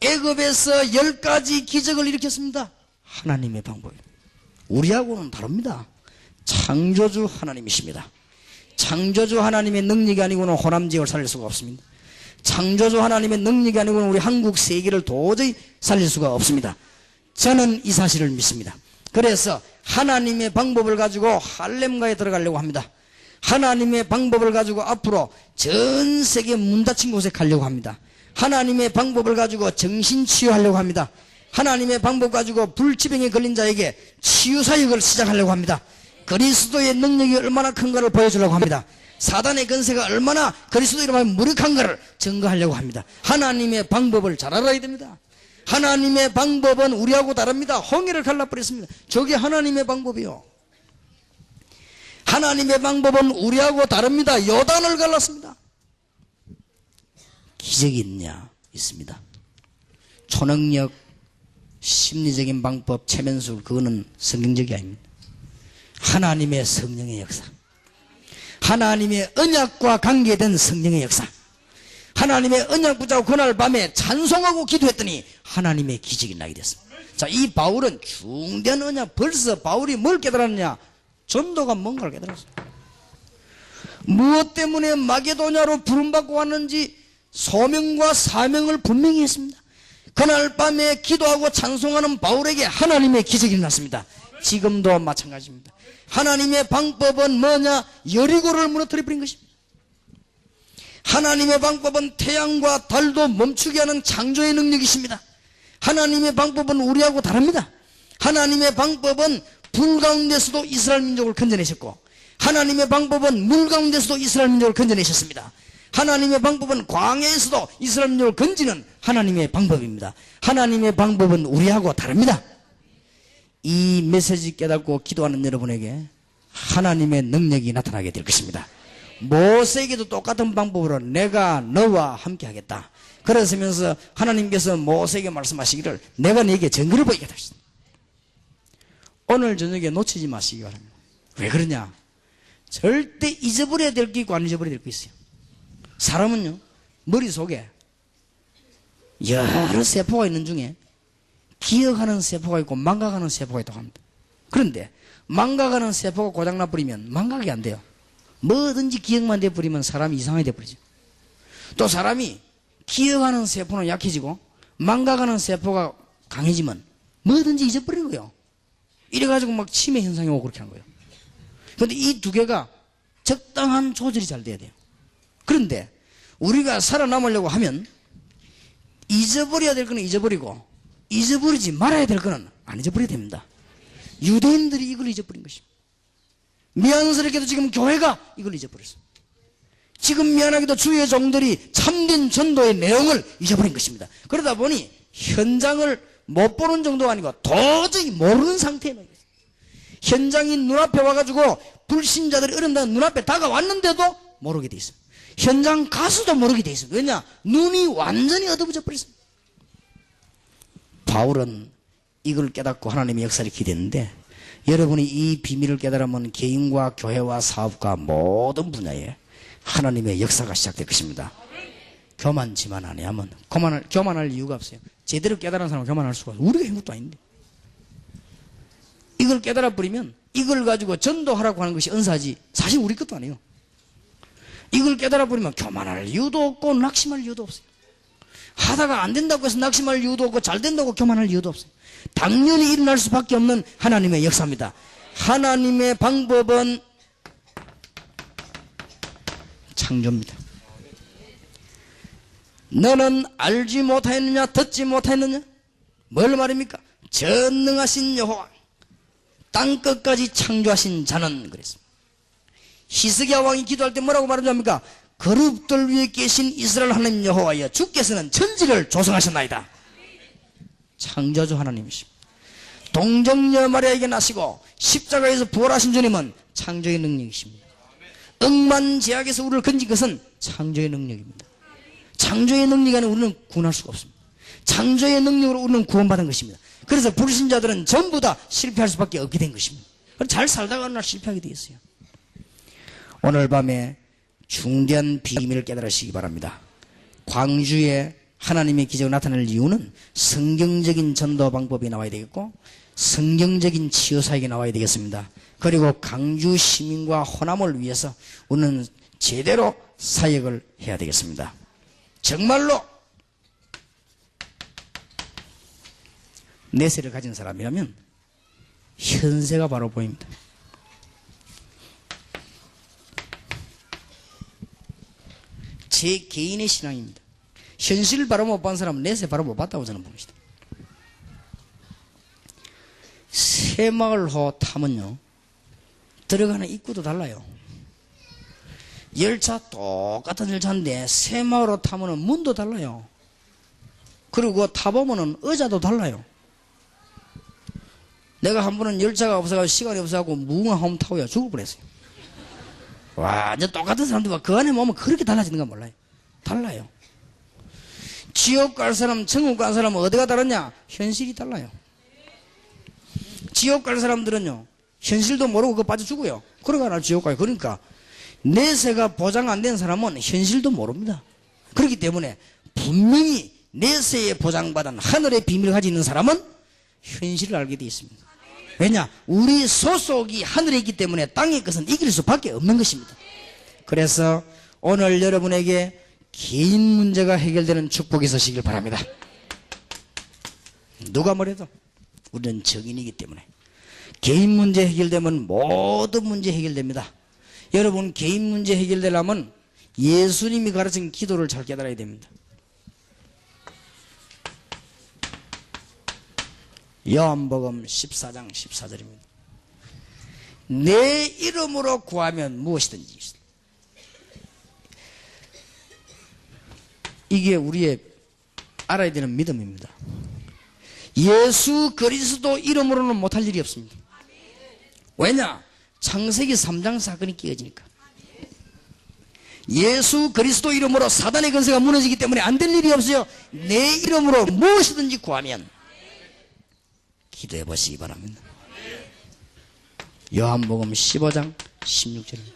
애굽에서 10가지 기적을 일으켰습니다. 하나님의 방법입니다. 우리하고는 다릅니다. 창조주 하나님이십니다. 창조주 하나님의 능력이 아니고는 호남지역을 살릴 수가 없습니다. 창조주 하나님의 능력이 아니고는 우리 한국 세계를 도저히 살릴 수가 없습니다. 저는 이 사실을 믿습니다. 그래서 하나님의 방법을 가지고 할렘가에 들어가려고 합니다. 하나님의 방법을 가지고 앞으로 전 세계 문 닫힌 곳에 가려고 합니다. 하나님의 방법을 가지고 정신치유하려고 합니다. 하나님의 방법 가지고 불치병에 걸린 자에게 치유사역을 시작하려고 합니다. 그리스도의 능력이 얼마나 큰가를 보여주려고 합니다. 사단의 건세가 얼마나 그리스도 이름으로 무력한가를 증거하려고 합니다. 하나님의 방법을 잘 알아야 됩니다. 하나님의 방법은 우리하고 다릅니다. 홍해를 갈라버렸습니다. 저게 하나님의 방법이요. 하나님의 방법은 우리하고 다릅니다. 요단을 갈랐습니다. 기적이 있냐? 있습니다. 초능력, 심리적인 방법, 체면술, 그거는 성경적이 아닙니다. 하나님의 성령의 역사, 하나님의 언약과 관계된 성령의 역사, 하나님의 언약 붙잡고 그날 밤에 찬송하고 기도했더니 하나님의 기적이 나게 됐습니다. 자, 이 바울은 중대한 언약, 벌써 바울이 뭘 깨달았느냐? 전도가 뭔가를 깨달았어요. 무엇 때문에 마게도냐로 부름받고 왔는지 소명과 사명을 분명히 했습니다. 그날 밤에 기도하고 찬송하는 바울에게 하나님의 기적이 났습니다. 지금도 마찬가지입니다. 하나님의 방법은 뭐냐? 여리고를 무너뜨려 버린 것입니다. 하나님의 방법은 태양과 달도 멈추게 하는 창조의 능력이십니다. 하나님의 방법은 우리하고 다릅니다. 하나님의 방법은 불 가운데서도 이스라엘 민족을 건져내셨고, 하나님의 방법은 물 가운데서도 이스라엘 민족을 건져내셨습니다. 하나님의 방법은 광야에서도 이스라엘 민족을 건지는 하나님의 방법입니다. 하나님의 방법은 우리하고 다릅니다. 이 메시지 깨닫고 기도하는 여러분에게 하나님의 능력이 나타나게 될 것입니다. 모세에게도 똑같은 방법으로 내가 너와 함께 하겠다. 그러면서 하나님께서 모세에게 말씀하시기를 내가 네게 증거를 보이겠다. 오늘 저녁에 놓치지 마시기 바랍니다. 왜 그러냐? 절대 잊어버려야 될 게 있고 안 잊어버려야 될 게 있어요. 사람은요, 머릿속에 여러 세포가 있는 중에 기억하는 세포가 있고 망각하는 세포가 있다고 합니다. 그런데 망각하는 세포가 고장나버리면 망각이 안 돼요. 뭐든지 기억만 돼버리면 사람이 이상하게 돼버리죠. 또 사람이 기억하는 세포는 약해지고 망각하는 세포가 강해지면 뭐든지 잊어버리는 거예요. 이래가지고 막 치매 현상이 오고 그렇게 하는 거예요. 그런데 이 두 개가 적당한 조절이 잘 돼야 돼요. 그런데 우리가 살아남으려고 하면 잊어버려야 될 거는 잊어버리고 잊어버리지 말아야 될 거는 안 잊어버려야 됩니다. 유대인들이 이걸 잊어버린 것입니다. 미안스럽게도 지금 교회가 이걸 잊어버렸어요. 지금 미안하게도 주의 종들이 참된 전도의 내용을 잊어버린 것입니다. 그러다 보니 현장을 못 보는 정도가 아니고 도저히 모르는 상태에 놓여 있어요. 현장이 눈앞에 와가지고 불신자들이 어른다는 눈앞에 다가왔는데도 모르게 돼 있어요. 현장 가서도 모르게 돼 있어요. 왜냐? 눈이 완전히 어두워져 버렸어요. 바울은 이걸 깨닫고 하나님의 역사를 기대했는데, 여러분이 이 비밀을 깨달으면 개인과 교회와 사업과 모든 분야에 하나님의 역사가 시작될 것입니다. 교만지만 안 하면 교만할 이유가 없어요. 제대로 깨달은 사람은 교만할 수가 없어요. 우리가 한 것도 아닌데. 이걸 깨달아 버리면 이걸 가지고 전도하라고 하는 것이 은사지 사실 우리 것도 아니에요. 이걸 깨달아 버리면 교만할 이유도 없고 낙심할 이유도 없어요. 하다가 안 된다고 해서 낙심할 이유도 없고 잘 된다고 교만할 이유도 없어요. 당연히 일어날 수밖에 없는 하나님의 역사입니다. 하나님의 방법은 창조입니다. 너는 알지 못하였느냐 듣지 못하였느냐? 뭘 말입니까? 전능하신 여호와 땅끝까지 창조하신 자는 그랬습니다. 히스기야 왕이 기도할 때 뭐라고 말합니까? 그룹들 위에 계신 이스라엘 하나님 여호와여 주께서는 천지를 조성하셨나이다. 창조주 하나님이십니다. 동정녀 마리아에게 나시고 십자가에서 부활하신 주님은 창조의 능력이십니다. 억만제약에서 우리를 건진 것은 창조의 능력입니다. 창조의 능력 안에 우리는 구원할 수가 없습니다. 창조의 능력으로 우리는 구원받은 것입니다. 그래서 불신자들은 전부 다 실패할 수밖에 없게 된 것입니다. 잘 살다가 어느 날 실패하게 되었어요. 오늘 밤에 중대한 비밀을 깨달으시기 바랍니다. 광주에 하나님의 기적이 나타날 이유는 성경적인 전도 방법이 나와야 되겠고 성경적인 치유사역이 나와야 되겠습니다. 그리고 광주 시민과 호남을 위해서 우리는 제대로 사역을 해야 되겠습니다. 정말로 내세를 가진 사람이라면 현세가 바로 보입니다. 제 개인의 신앙입니다. 현실을 바로 못 본 사람은 내세 바로 못 봤다고 저는 봅니다. 새마을호 타면요 들어가는 입구도 달라요. 열차 똑같은 열차인데 새마을호 타면은 문도 달라요. 그리고 타보면은 의자도 달라요. 내가 한 번은 열차가 없어가지고 시간이 없어가지고 무궁화 홈 타고야 죽을 뻔했어요. 완전 똑같은 사람들과 그 안에 보면 그렇게 달라지는 건 몰라요. 달라요. 지옥 갈 사람, 천국 갈 사람은 어디가 다르냐? 현실이 달라요. 지옥 갈 사람들은요, 현실도 모르고 그거 빠져 죽어요. 그러가 지옥 가요. 그러니까 내세가 보장 안 된 사람은 현실도 모릅니다. 그렇기 때문에 분명히 내세에 보장받은 하늘의 비밀을 가지고 있는 사람은 현실을 알게 되어 있습니다. 왜냐? 우리 소속이 하늘에 있기 때문에 땅의 것은 이길 수밖에 없는 것입니다. 그래서 오늘 여러분에게 개인 문제가 해결되는 축복이 있으시길 바랍니다. 누가 뭐래도 우리는 정인이기 때문에 개인 문제 해결되면 모든 문제 해결됩니다. 여러분 개인 문제 해결되려면 예수님이 가르친 기도를 잘 깨달아야 됩니다. 요한복음 14장 14절입니다. 내 이름으로 구하면 무엇이든지. 이게 우리의 알아야 되는 믿음입니다. 예수 그리스도 이름으로는 못할 일이 없습니다. 왜냐? 창세기 3장 사건이 끼어지니까. 예수 그리스도 이름으로 사단의 권세가 무너지기 때문에 안 될 일이 없어요. 내 이름으로 무엇이든지 구하면 기도해 보시기 바랍니다. 요한복음 15장 16절입니다.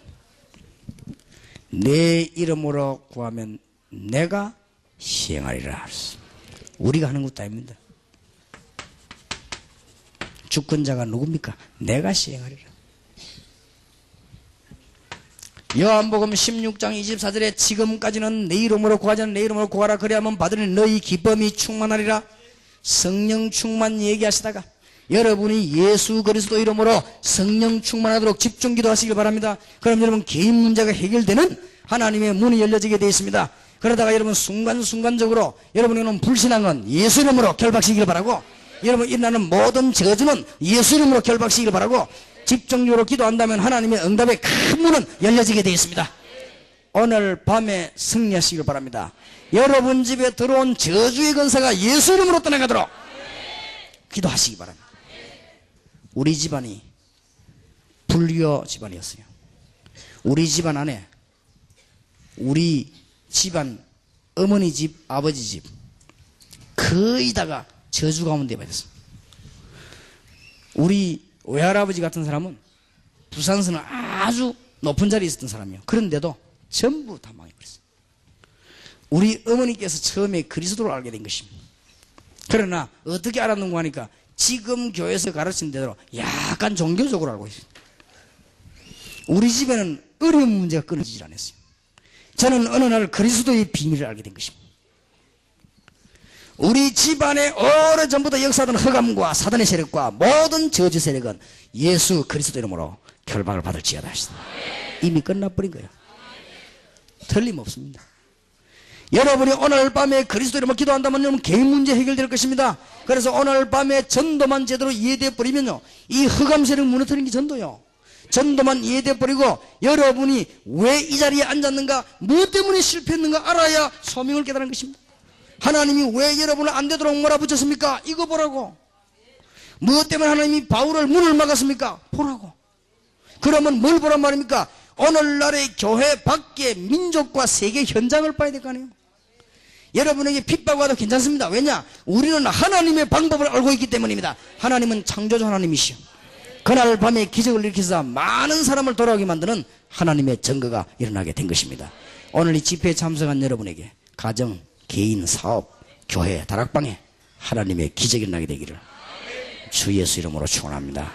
내 이름으로 구하면 내가 시행하리라. 우리가 하는 것도 아닙니다. 주권자가 누굽니까? 내가 시행하리라. 요한복음 16장 24절에 지금까지는 내 이름으로 구하지 않는 내 이름으로 구하라 그래야만 받으니 너희 기쁨이 충만하리라. 성령 충만 얘기하시다가 여러분이 예수 그리스도 이름으로 성령 충만하도록 집중 기도하시길 바랍니다. 그럼 여러분 개인 문제가 해결되는 하나님의 문이 열려지게 되어 있습니다. 그러다가 여러분 순간순간적으로 여러분이 불신앙은 예수 이름으로 결박시키길 바라고, 여러분 일어나는 모든 저주는 예수 이름으로 결박시키길 바라고, 집중적으로 기도한다면 하나님의 응답의 큰 문은 열려지게 되어 있습니다. 오늘 밤에 승리하시길 바랍니다. 여러분 집에 들어온 저주의 권세가 예수 이름으로 떠나가도록 기도하시기 바랍니다. 우리 집안이 불교 집안이었어요. 우리 집안 안에 우리 집안 어머니 집, 아버지 집 거의 다가 저주 가운데 빠졌어요. 우리 외할아버지 같은 사람은 부산서는 아주 높은 자리에 있었던 사람이에요. 그런데도 전부 다 망해버렸어요. 우리 어머니께서 처음에 그리스도를 알게 된 것입니다. 그러나 어떻게 알았는가 하니까 지금 교회에서 가르친 대로 약간 종교적으로 알고 있어요. 우리 집에는 어려운 문제가 끊어지질 않았어요. 저는 어느 날 그리스도의 비밀을 알게 된 것입니다. 우리 집안에 오래전부터 역사하던 흑암과 사단의 세력과 모든 저주 세력은 예수 그리스도 이름으로 결박을 받을지어다 하시다. 이미 끝나버린 거예요. 틀림없습니다. 여러분이 오늘 밤에 그리스도 이름으로 기도한다면 여러분 개인 문제 해결될 것입니다. 그래서 오늘 밤에 전도만 제대로 이해되어 버리면요, 이 흑암 세력 무너뜨리는 게 전도요. 전도만 이해되어 버리고 여러분이 왜 이 자리에 앉았는가, 무엇 때문에 실패했는가 알아야 소명을 깨달은 것입니다. 하나님이 왜 여러분을 안 되도록 몰아붙였습니까? 이거 보라고. 무엇 때문에 하나님이 바울을 문을 막았습니까? 보라고. 그러면 뭘 보란 말입니까? 오늘날의 교회 밖의 민족과 세계 현장을 봐야 될 거 아니에요. 여러분에게 핍박 와도 괜찮습니다. 왜냐? 우리는 하나님의 방법을 알고 있기 때문입니다. 하나님은 창조주 하나님이시오. 그날 밤에 기적을 일으켜서 많은 사람을 돌아오게 만드는 하나님의 증거가 일어나게 된 것입니다. 오늘 이 집회에 참석한 여러분에게 가정, 개인, 사업, 교회, 다락방에 하나님의 기적이 일어나게 되기를 주 예수 이름으로 축원합니다.